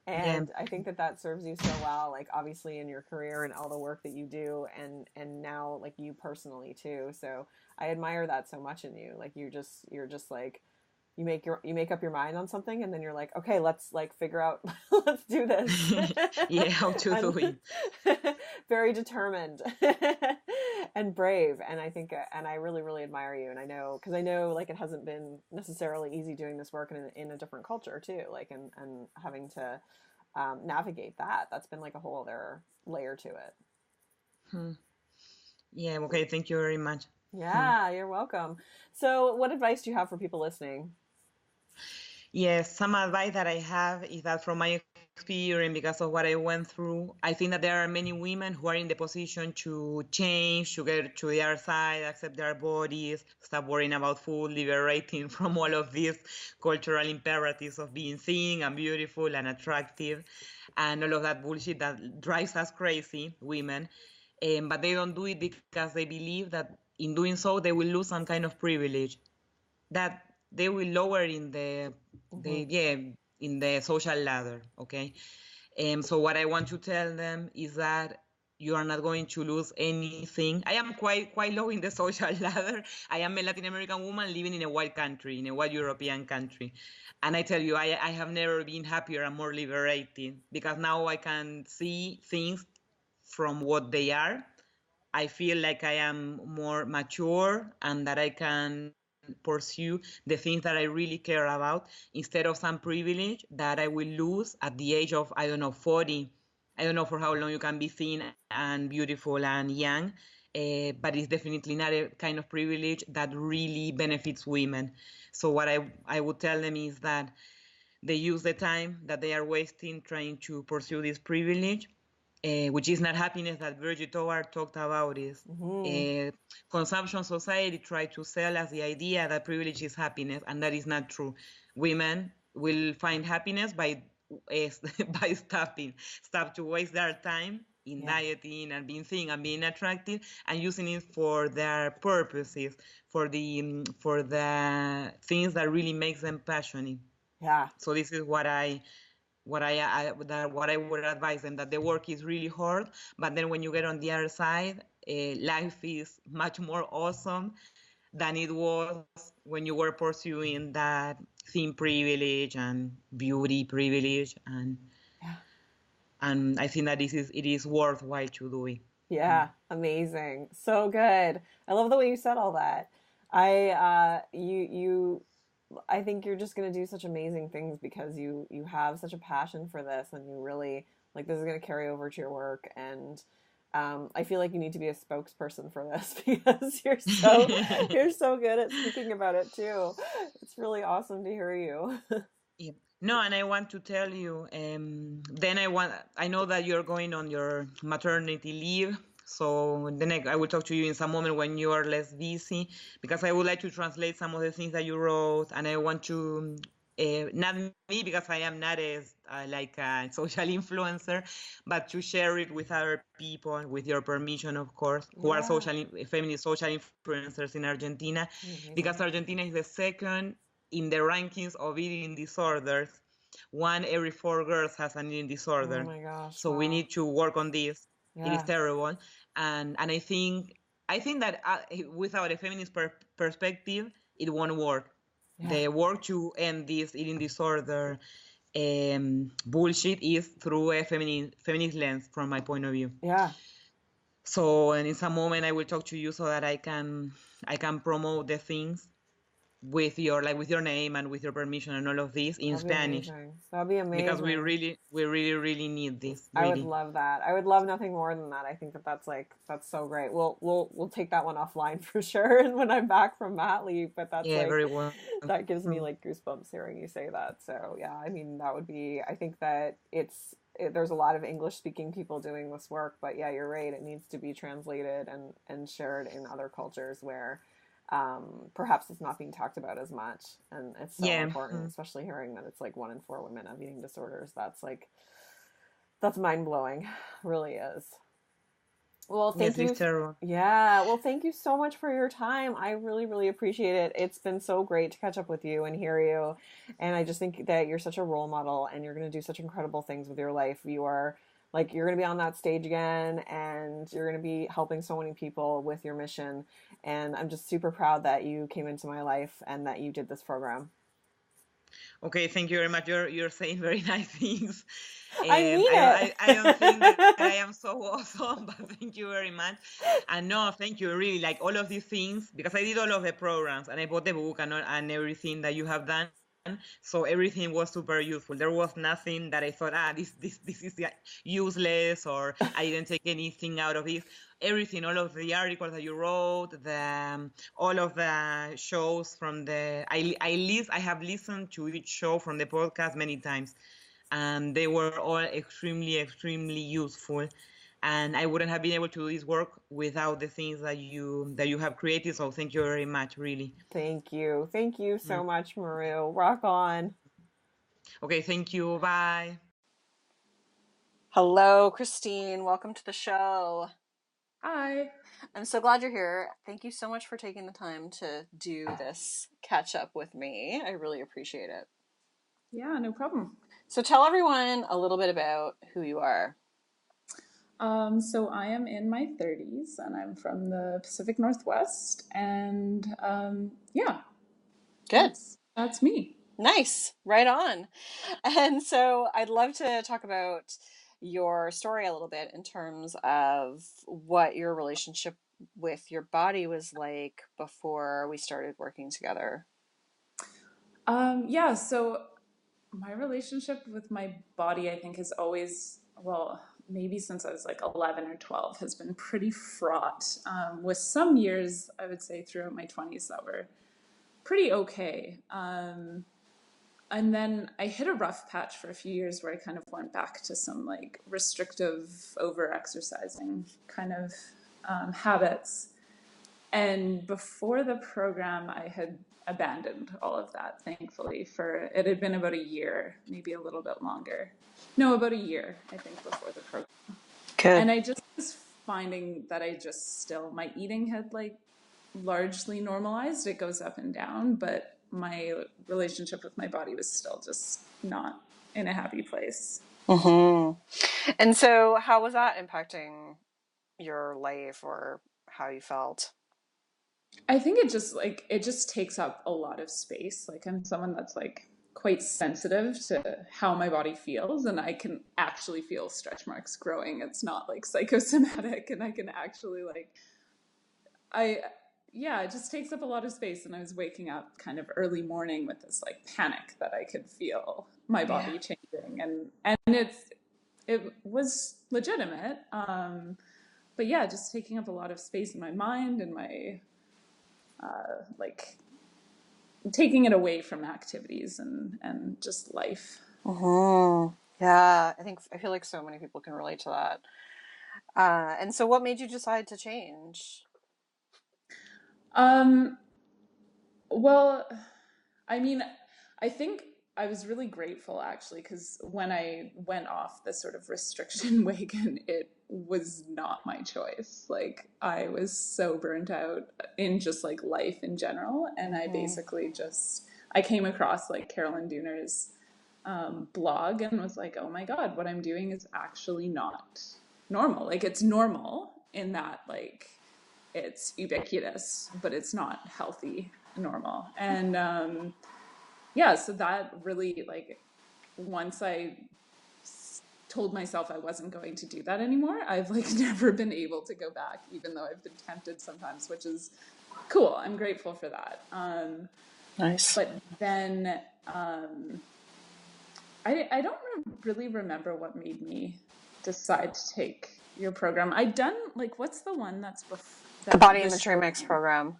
Yeah. And I think that that serves you so well, like obviously in your career and all the work that you do and now like you personally too. So I admire that so much in you. Like you're just like you make up your mind on something and then you're like, okay, let's like figure out let's do this. Yeah, how to do it. Very determined and brave, and I think and I really admire you, and I know because I know like it hasn't been necessarily easy doing this work in a different culture too, like and having to navigate that's been like a whole other layer to it. Yeah, okay, thank you very much. Yeah, you're welcome. So what advice do you have for people listening? Yes, some advice that I have is that from my experience, because of what I went through, I think that there are many women who are in the position to change, to get to the other side, accept their bodies, stop worrying about food, liberating from all of these cultural imperatives of being thin and beautiful and attractive, and all of that bullshit that drives us crazy, women. But they don't do it because they believe that in doing so, they will lose some kind of privilege, that they will lower in the in the social ladder. Okay. So what I want to tell them is that you are not going to lose anything. I am quite low in the social ladder. I am a Latin American woman living in a white country, in a white European country. And I tell you, I have never been happier and more liberating, because now I can see things from what they are. I feel like I am more mature and that I can pursue the things that I really care about, instead of some privilege that I will lose at the age of, I don't know, 40. I don't know for how long you can be thin and beautiful and young, but it's definitely not a kind of privilege that really benefits women. So what I would tell them is that they use the time that they are wasting trying to pursue this privilege, which is not happiness, that Virgil Tovar talked about. Is consumption society try to sell us the idea that privilege is happiness, and that is not true. Women will find happiness by by stop to waste their time in dieting and being thin and being attractive, and using it for their purposes, for the things that really makes them passionate. Yeah. So this is what I would advise them, that the work is really hard, but then when you get on the other side, life is much more awesome than it was when you were pursuing that thin privilege and beauty privilege, and I think that it is worthwhile to do it. Yeah, amazing. So good. I love the way you said all that. I think you're just going to do such amazing things because you have such a passion for this, and you really like this is going to carry over to your work. And I feel like you need to be a spokesperson for this because you're so good at speaking about it too. It's really awesome to hear you. Yeah. No, and I want to tell you, then I know that you're going on your maternity leave. So then I will talk to you in some moment when you are less busy, because I would like to translate some of the things that you wrote, and I want to, not me, because I am not like a social influencer, but to share it with other people, with your permission, of course, who are feminist social influencers in Argentina, because Argentina is the second in the rankings of eating disorders. 1 every 4 girls has an eating disorder. Oh my gosh! So we need to work on this. Yeah. It is terrible, and I think that without a feminist perspective, it won't work. Yeah. The work to end this eating disorder bullshit is through a feminist lens, from my point of view. Yeah. So, and in some moment, I will talk to you so that I can promote the things with your name and with your permission and all of this in Spanish. That'd be amazing. Because we really need this. Really. I would love that. I would love nothing more than that. I think that's so great. We'll take that one offline for sure. And when I'm back from mat leave, but that's very well. That gives me like goosebumps hearing you say that. So yeah, I mean that would be. I think that there's a lot of English speaking people doing this work, but yeah, you're right. It needs to be translated and shared in other cultures where. Perhaps it's not being talked about as much, and it's so important, especially hearing that it's like 1 in 4 women have eating disorders. That's mind-blowing, really is. Well, thank you. Yeah, well, thank you so much for your time. I really, really appreciate it. It's been so great to catch up with you and hear you, and I just think that you're such a role model, and you're going to do such incredible things with your life. You're going to be on that stage again, and you're going to be helping so many people with your mission. And I'm just super proud that you came into my life and that you did this program. Okay, thank you very much. You're saying very nice things. I mean it. I don't think that I am so awesome, but thank you very much. And no, thank you, really, like all of these things, because I did all of the programs and I bought the book and everything that you have done. So everything was super useful. There was nothing that I thought, this is useless, or I didn't take anything out of it. Everything, all of the articles that you wrote, all of the shows from I have listened to each show from the podcast many times. and they were all extremely, extremely useful. And I wouldn't have been able to do this work without the things that you have created. So thank you very much, really. Thank you so much, Maru. Rock on. Okay, thank you. Bye. Hello, Christine. Welcome to the show. Hi. I'm so glad you're here. Thank you so much for taking the time to do this catch up with me. I really appreciate it. Yeah, no problem. So tell everyone a little bit about who you are. So I am in my 30s and I'm from the Pacific Northwest, and yeah. Good. That's me. Nice. Right on. And so I'd love to talk about your story a little bit in terms of what your relationship with your body was like before we started working together. Yeah, so my relationship with my body, I think, has always, well, maybe since I was like 11 or 12, has been pretty fraught, with some years, I would say, throughout my 20s that were pretty okay. And then I hit a rough patch for a few years where I kind of went back to some like restrictive over exercising kind of habits. And before the program, I had abandoned all of that, thankfully, for it had been about a year, maybe a little bit longer. No, about a year, I think, before the program. Good. And I just was finding that I just still, my eating had like largely normalized. It goes up and down, but my relationship with my body was still just not in a happy place. Mm-hmm. And so how was that impacting your life or how you felt? I think it just takes up a lot of space. Like, I'm someone that's like quite sensitive to how my body feels, and I can actually feel stretch marks growing. It's not like psychosomatic, and I can actually it just takes up a lot of space. And I was waking up kind of early morning with this like panic that I could feel my body changing, and it was legitimate. But yeah, just taking up a lot of space in my mind and my like taking it away from activities and just life. Mm-hmm. Yeah, I feel like so many people can relate to that. And so what made you decide to change? Well, I mean, I think I was really grateful actually, because when I went off the sort of restriction wagon, it was not my choice. Like, I was so burnt out in just like life in general. And I basically I came across like Carolyn Dooner's blog and was like, oh my God, what I'm doing is actually not normal. Like, it's normal in that like it's ubiquitous, but it's not healthy normal. And so that really, like, once I told myself I wasn't going to do that anymore, I've like never been able to go back, even though I've been tempted sometimes, which is cool. I'm grateful for that. Nice. But then I don't really remember what made me decide to take your program. I'd done like, what's the one that's before? The Body Imagery Mix program.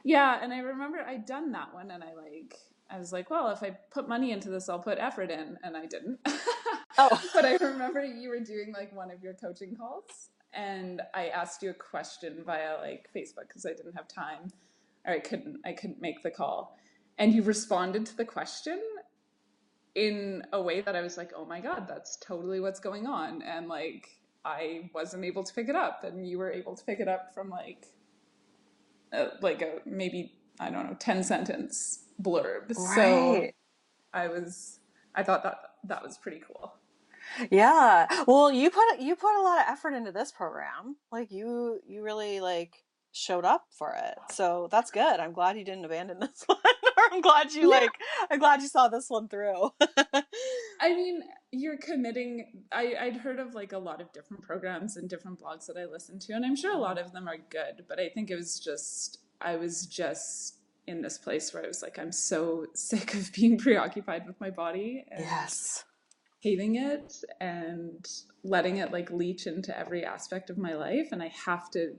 Yeah, and I remember I'd done that one, and I was like, well, if I put money into this, I'll put effort in, and I didn't. Oh. But I remember you were doing like one of your coaching calls, and I asked you a question via like Facebook because I didn't have time, or I couldn't make the call, and you responded to the question in a way that I was like, oh my God, that's totally what's going on. And like, I wasn't able to pick it up, and you were able to pick it up from like a maybe, I don't know, 10-sentence blurb. Right. So I thought that was pretty cool. Yeah. Well, you put a lot of effort into this program. Like, you really like showed up for it. So that's good. I'm glad you didn't abandon this one. Or I'm glad you saw this one through. I mean, you're committing. I'd heard of like a lot of different programs and different blogs that I listened to, and I'm sure a lot of them are good, but I think I was just in this place where I was like, I'm so sick of being preoccupied with my body and hating it and letting it like leach into every aspect of my life, and I have to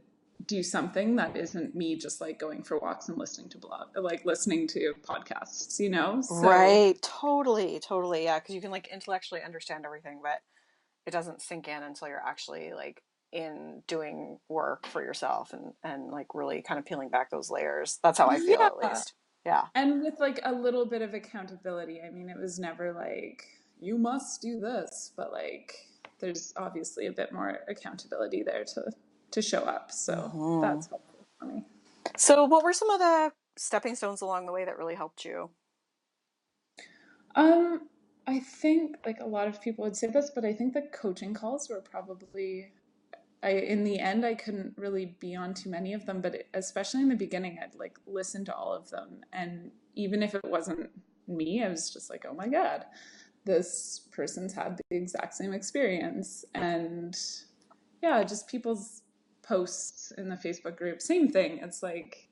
do something that isn't me just like going for walks and listening to podcasts, you know? So Right. Totally. Yeah. Because you can like intellectually understand everything, but it doesn't sink in until you're actually like in doing work for yourself and like really kind of peeling back those layers. That's how I feel, at yeah. least. Yeah. And with like a little bit of accountability. I mean, it was never like, you must do this, but like there's obviously a bit more accountability there to show up. So Mm-hmm. that's helpful for me. So, what were some of the stepping stones along the way that really helped you? Um, I think like a lot of people would say this, but I think the coaching calls were probably in the end I couldn't really be on too many of them, but especially in the beginning I'd like listen to all of them, and even if it wasn't me, I was just like, oh my god, this person's had the exact same experience. And yeah, just people's posts in the Facebook group, same thing. It's like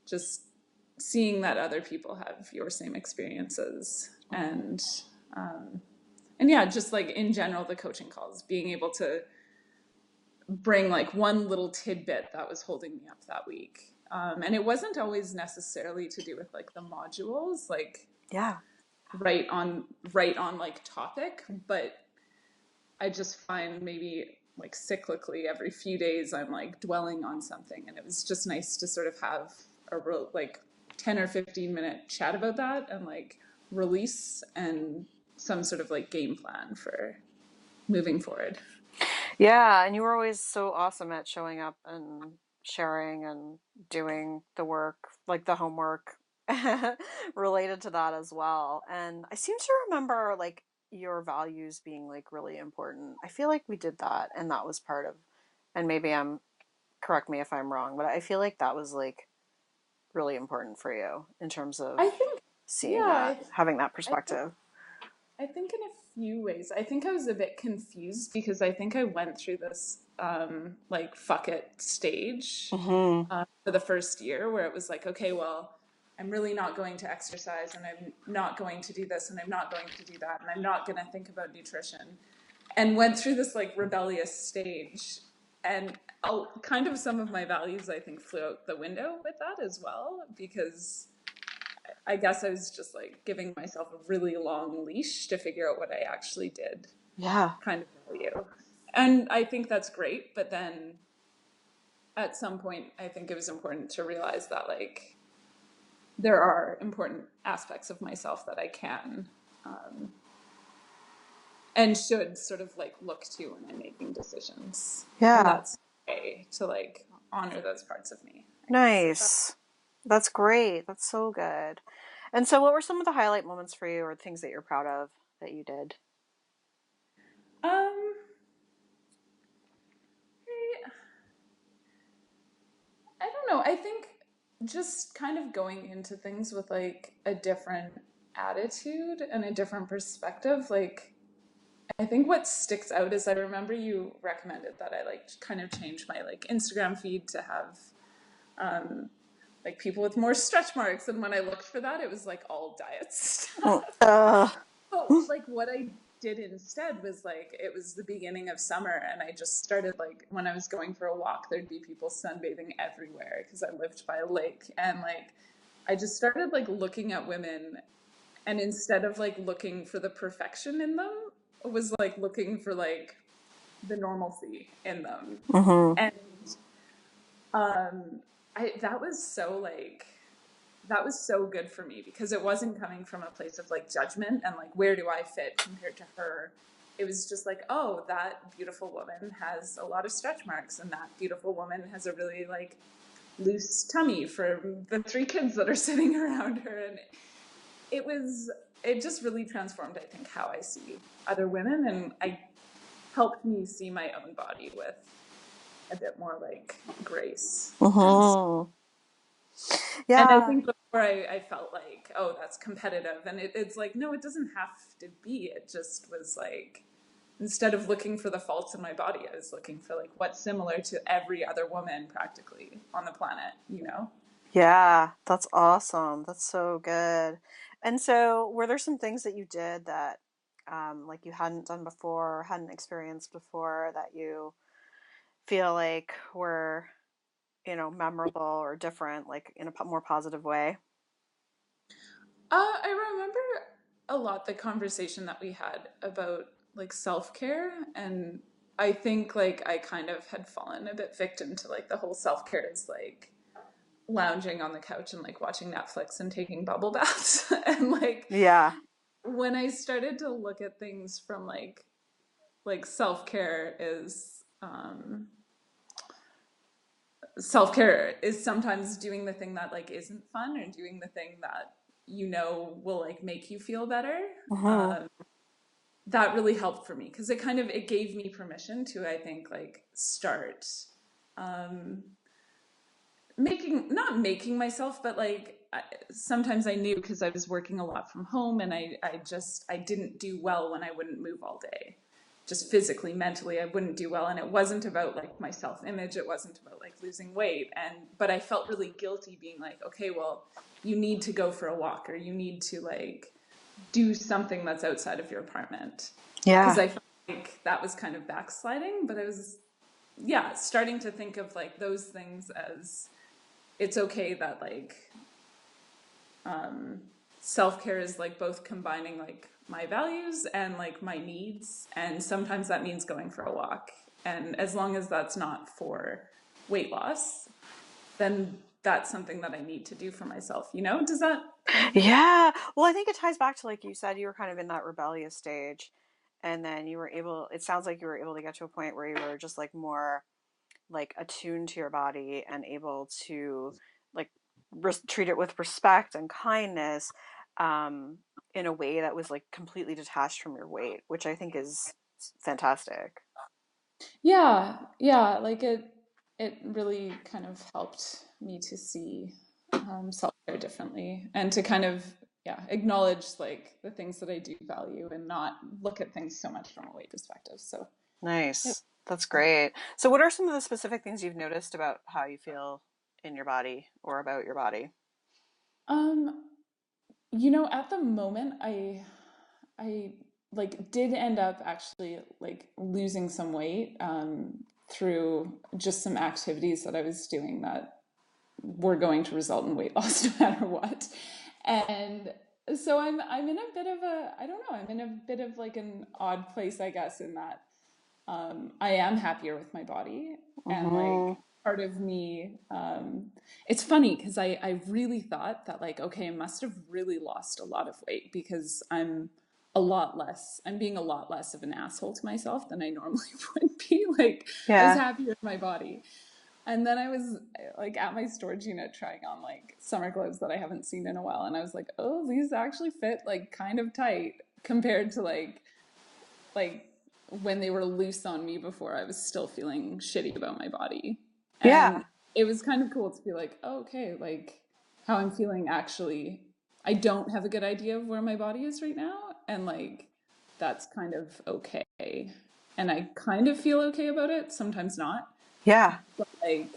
just seeing that other people have your same experiences, um, and yeah, just like in general, the coaching calls, being able to bring like one little tidbit that was holding me up that week. And it wasn't always necessarily to do with like the modules, like Yeah. right on like topic, but I just find maybe like cyclically every few days I'm like dwelling on something, and it was just nice to sort of have a real like 10 or 15-minute chat about that, and like release and some sort of like game plan for moving forward. Yeah, and you were always so awesome at showing up and sharing and doing the work, like the homework related to that as well. And I seem to remember like your values being like really important. I feel like we did that and that was part of, and maybe correct me if I'm wrong, but I feel like that was like really important for you in terms of I think, seeing yeah, that, having that I think perspective. I think in a few ways. I think I was a bit confused because I think I went through this like fuck it stage Mm-hmm. for the first year where it was like, okay, well, I'm really not going to exercise, and I'm not going to do this, and I'm not going to do that, and I'm not going to think about nutrition. And went through this like rebellious stage. And kind of some of my values, I think, flew out the window with that as well, because I guess I was just like giving myself a really long leash to figure out what I actually did Yeah. kind of value. And I think that's great. But then at some point, I think it was important to realize that like there are important aspects of myself that I can and should sort of like look to when I'm making decisions. And Yeah. that's okay to like honor those parts of me, I guess. Nice. That's great. That's so good. And so, what were some of the highlight moments for you or things that you're proud of that you did? Um, I don't know. I think just kind of going into things with like a different attitude and a different perspective. Like, I think what sticks out is I remember you recommended that I like kind of change my like Instagram feed to have like people with more stretch marks. And when I looked for that, it was like all diet Mm, stuff. Uh, So like what I did instead was like it was the beginning of summer, and I just started like when I was going for a walk, there'd be people sunbathing everywhere because I lived by a lake, and like I just started like looking at women, and instead of like looking for the perfection in them, was like looking for like the normalcy in them. mm-hmm. And um I that was so good for me because it wasn't coming from a place of like judgment and like where do I fit compared to her. It was just like, oh, that beautiful woman has a lot of stretch marks, and that beautiful woman has a really like loose tummy for the three kids that are sitting around her. And it just really transformed, I think, how I see other women, and I helped me see my own body with a bit more like grace. Mm-hmm. And I Yeah. think before I felt like, oh, that's competitive. And it's like, no, it doesn't have to be. It just was like, instead of looking for the faults in my body, I was looking for like what's similar to every other woman practically on the planet, you know? Yeah. That's awesome. That's so good. And so, were there some things that you did that, like you hadn't done before, hadn't experienced before, that you feel like were memorable or different, like in a more positive way? I remember a lot the conversation that we had about like self-care, and I think like I kind of had fallen a bit victim to like the whole self-care is like lounging on the couch and like watching Netflix and taking bubble baths. And like Yeah. when I started to look at things from like self-care is sometimes doing the thing that like isn't fun or doing the thing that will like make you feel better. Mm-hmm. That really helped for me because it gave me permission to, I think, like start not making myself, but like sometimes I knew because I was working a lot from home, and I didn't do well when I wouldn't move all day. Just physically, mentally, I wouldn't do well. And it wasn't about like my self-image. It wasn't about like losing weight. But I felt really guilty being like, okay, well, you need to go for a walk, or you need to like do something that's outside of your apartment. Yeah. Because I felt like that was kind of backsliding, but I was, starting to think of like those things as it's okay that like self-care is like both combining like my values and like my needs, and sometimes that means going for a walk, and as long as that's not for weight loss, then that's something that I need to do for myself. Does that Yeah. Well, I think it ties back to, like you said, you were kind of in that rebellious stage, and then it sounds like you were able to get to a point where you were just like more like attuned to your body and able to like treat it with respect and kindness, in a way that was like completely detached from your weight, which I think is fantastic. Yeah, like it really kind of helped me to see self-care differently, and to kind of acknowledge like the things that I do value and not look at things so much from a weight perspective. So Nice. That's great. So what are some of the specific things you've noticed about how you feel in your body or about your body? um at the moment I like did end up actually like losing some weight through just some activities that I was doing that were going to result in weight loss no matter what. And so I'm in a bit of a, I don't know, I'm in a bit of like an odd place, I guess, in that I am happier with my body. And Mm-hmm. like part of me, it's funny because I really thought that like, okay, I must have really lost a lot of weight because I'm being a lot less of an asshole to myself than I normally would be. Like I was Yeah. happy with my body. And then I was like at my storage unit trying on like summer clothes that I haven't seen in a while. And I was like, oh, these actually fit like kind of tight compared to like when they were loose on me before I was still feeling shitty about my body. Yeah. And it was kind of cool to be like, oh, okay, like how I'm feeling actually, I don't have a good idea of where my body is right now. And like, that's kind of okay. And I kind of feel okay about it, sometimes not. Yeah. But like,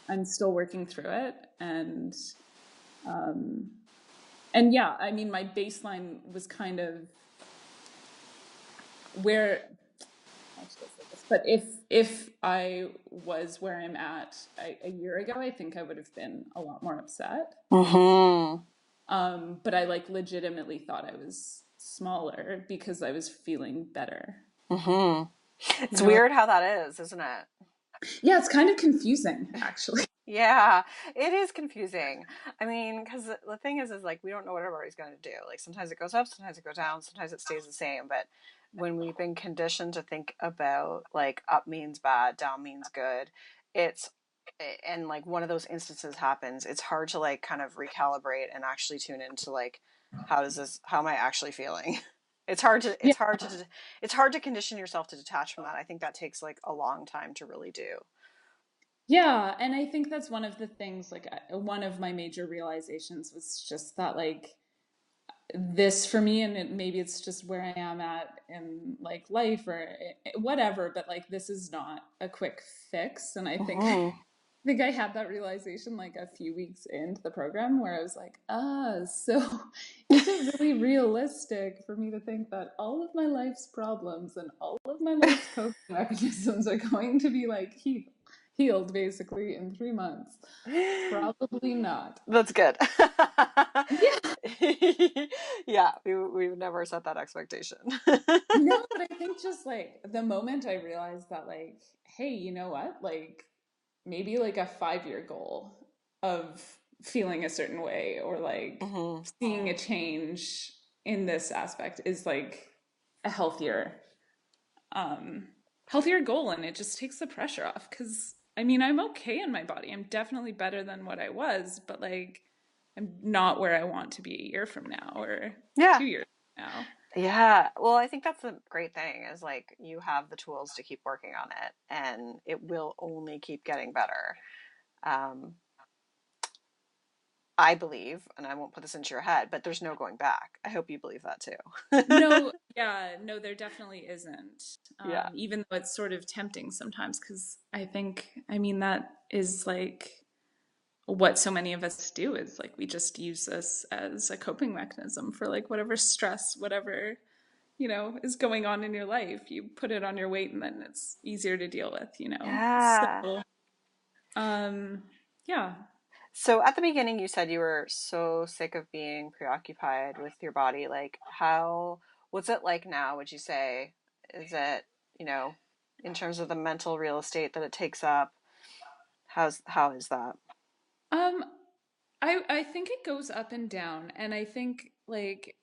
I'm still working through it. And yeah, I mean, my baseline was kind of where, but if I was where I'm at a year ago, I think I would have been a lot more upset. Mm-hmm. But I like legitimately thought I was smaller because I was feeling better. Mm-hmm. It's weird how that is, isn't it? Yeah, it's kind of confusing, actually. Yeah, it is confusing. I mean, because the thing is like we don't know what everybody's going to do. Like sometimes it goes up, sometimes it goes down, sometimes it stays the same. But when we've been conditioned to think about like up means bad, down means good, it's and like one of those instances happens, it's hard to like kind of recalibrate and actually tune into like how am I actually feeling? It's hard to Yeah. it's hard to condition yourself to detach from that. I think that takes like a long time to really do. Yeah, and I think that's one of the things, like one of my major realizations was just that like this for me, and maybe it's just where I am at in like life or whatever, but like this is not a quick fix. And I think Mm-hmm. I think I had that realization like a few weeks into the program where I was like, so is it really realistic for me to think that all of my life's problems and all of my life's coping mechanisms are going to be like healed basically in 3 months. Probably not. That's good. Yeah. Yeah, we've never set that expectation. No, but I think just like the moment I realized that, like, hey, you know what? Like, maybe like a 5-year goal of feeling a certain way or like Hmm. seeing a change in this aspect is like a um healthier goal, and it just takes the pressure off because I mean I'm okay in my body. I'm definitely better than what I was, but like I'm not where I want to be a year from now or Yeah. 2 years from now. Yeah. Well, I think that's the great thing is like you have the tools to keep working on it and it will only keep getting better. Um, I believe, and I won't put this into your head, but there's no going back. I hope you believe that too. No, yeah, no, there definitely isn't. Yeah. Even though it's sort of tempting sometimes, because I think, I mean, that is like what so many of us do is like we just use this as a coping mechanism for like whatever stress, whatever, is going on in your life. You put it on your weight and then it's easier to deal with, Yeah. So, yeah. So at the beginning, you said you were so sick of being preoccupied with your body. Like, what's it like now, would you say? Is it, you know, in terms of the mental real estate that it takes up, how is that? Um, I think it goes up and down, and I think like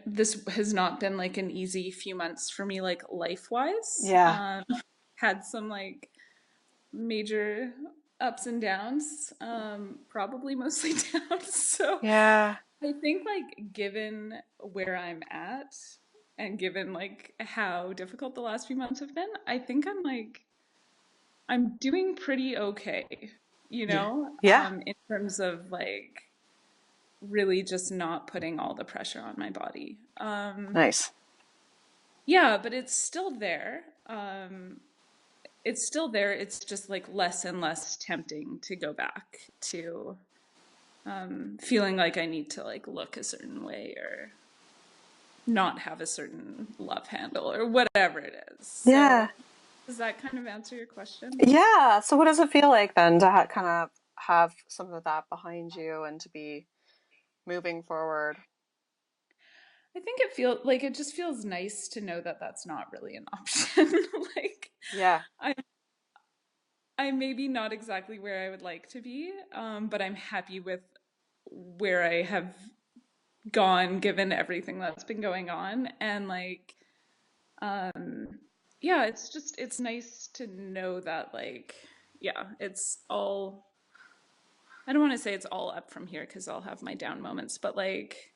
this has not been like an easy few months for me, like life wise. Yeah. Had some like major ups and downs, probably mostly downs. So Yeah. I think like given where I'm at and given like how difficult the last few months have been, I think I'm doing pretty okay, Yeah. Yeah. in terms of like really just not putting all the pressure on my body. Nice. Yeah, but it's still there. It's still there. It's just like less and less tempting to go back to feeling like I need to like look a certain way or not have a certain love handle or whatever it is. Yeah. So does that kind of answer your question? Yeah. So what does it feel like then to kind of have some of that behind you and to be moving forward? I think it just feels nice to know that that's not really an option. Like Yeah. I'm maybe not exactly where I would like to be, but I'm happy with where I have gone given everything that's been going on. And like, yeah, it's nice to know that like, yeah, it's all, I don't want to say it's all up from here because I'll have my down moments, but like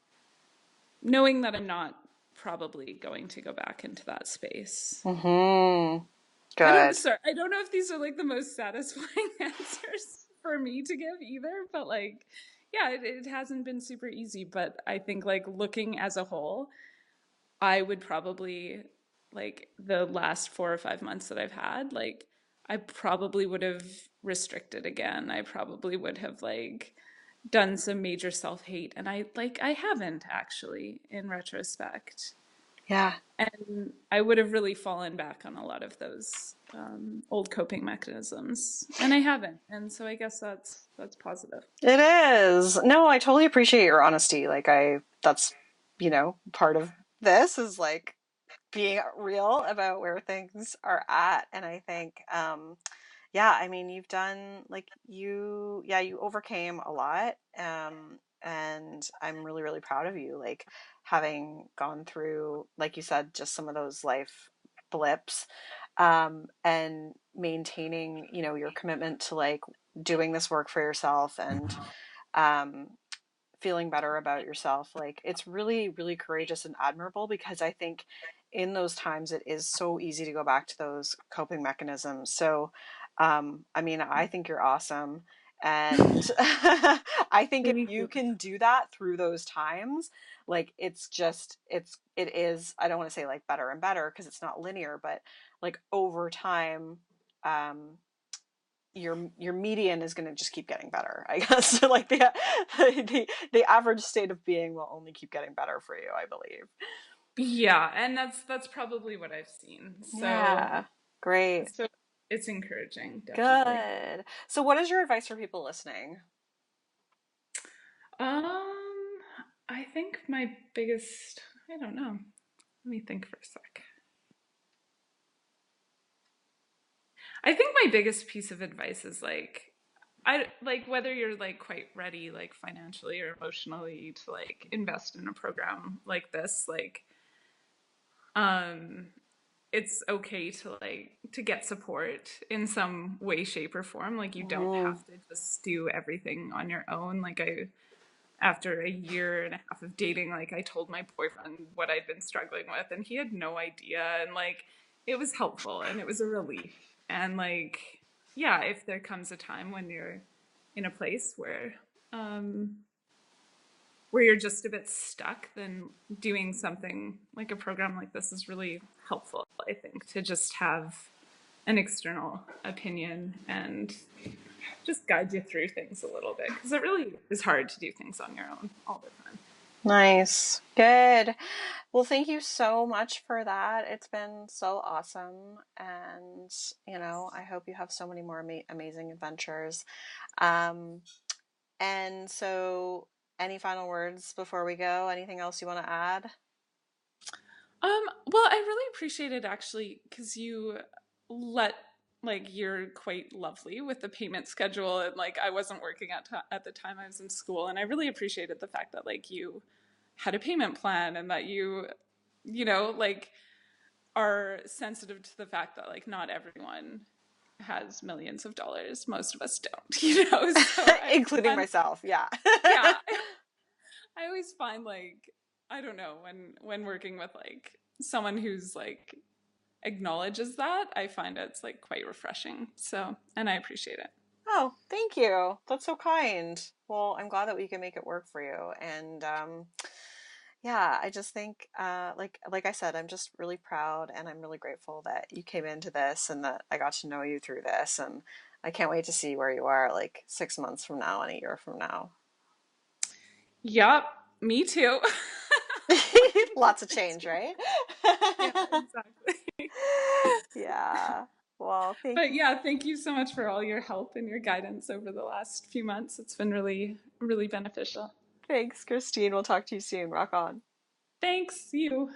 knowing that I'm not probably going to go back into that space. Mm-hmm. I don't, Good. sorry, I don't know if these are like the most satisfying answers for me to give either, but like, yeah, it hasn't been super easy, but I think like looking as a whole, I would probably like the last 4 or 5 months that I've had, like I probably would have restricted again. I probably would have like done some major self-hate, and I haven't actually in retrospect. Yeah. And I would have really fallen back on a lot of those old coping mechanisms, and I haven't. And so I guess that's positive. It is. No, I totally appreciate your honesty. Like that's, part of this is like being real about where things are at. And I think, yeah, I mean, you've done like you overcame a lot. And I'm really, really proud of you. Like having gone through, like you said, just some of those life blips, and maintaining, your commitment to like doing this work for yourself and, um, feeling better about yourself. Like it's really, really courageous and admirable because I think in those times it is so easy to go back to those coping mechanisms. So, I mean, I think you're awesome. And I think if Thank you you. can do that through those times, like it is, I don't want to say like better and better because it's not linear, but like over time, your median is going to just keep getting better, I guess. Like the average state of being will only keep getting better for you, I believe. Yeah, and that's probably what I've seen. So Yeah, great. so it's encouraging, definitely. Good. So what is your advice for people listening? I think my biggest, I don't know. Let me think for a sec. I think my biggest piece of advice is like, I like whether you're like quite ready, like financially or emotionally, to like invest in a program like this, like, um, it's okay to like to get support in some way, shape, or form. Like you don't Mm. have to just do everything on your own. Like after a year and a half of dating, like I told my boyfriend what I'd been struggling with, and he had no idea. And like it was helpful and it was a relief. And like, yeah, if there comes a time when you're in a place um, where you're just a bit stuck, then doing something like a program like this is really helpful, I think, to just have an external opinion and just guide you through things a little bit, because it really is hard to do things on your own all the time. Nice. Good. Well, thank you so much for that. It's been so awesome. And, I hope you have so many more amazing adventures. Um, and so, any final words before we go? Anything else you want to add? Well, I really appreciate it actually, because you let like you're quite lovely with the payment schedule, and like I wasn't working at the time I was in school, and I really appreciated the fact that like you had a payment plan and that like are sensitive to the fact that like not everyone has millions of dollars. Most of us don't. So Including myself, yeah. Yeah. I always find like, I don't know, when working with like someone who's like acknowledges that, I find it's like quite refreshing. So, and I appreciate it. Oh, thank you. That's so kind. Well, I'm glad that we can make it work for you. And yeah, I just think like I said, I'm just really proud and I'm really grateful that you came into this and that I got to know you through this. And I can't wait to see where you are like 6 months from now and a year from now. Yep, me too. Lots of change, right? Yeah, exactly. Yeah. Well, thank But you. yeah, thank you so much for all your help and your guidance over the last few months. It's been really, really beneficial. Thanks, Christine. We'll talk to you soon. Rock on. Thanks, you.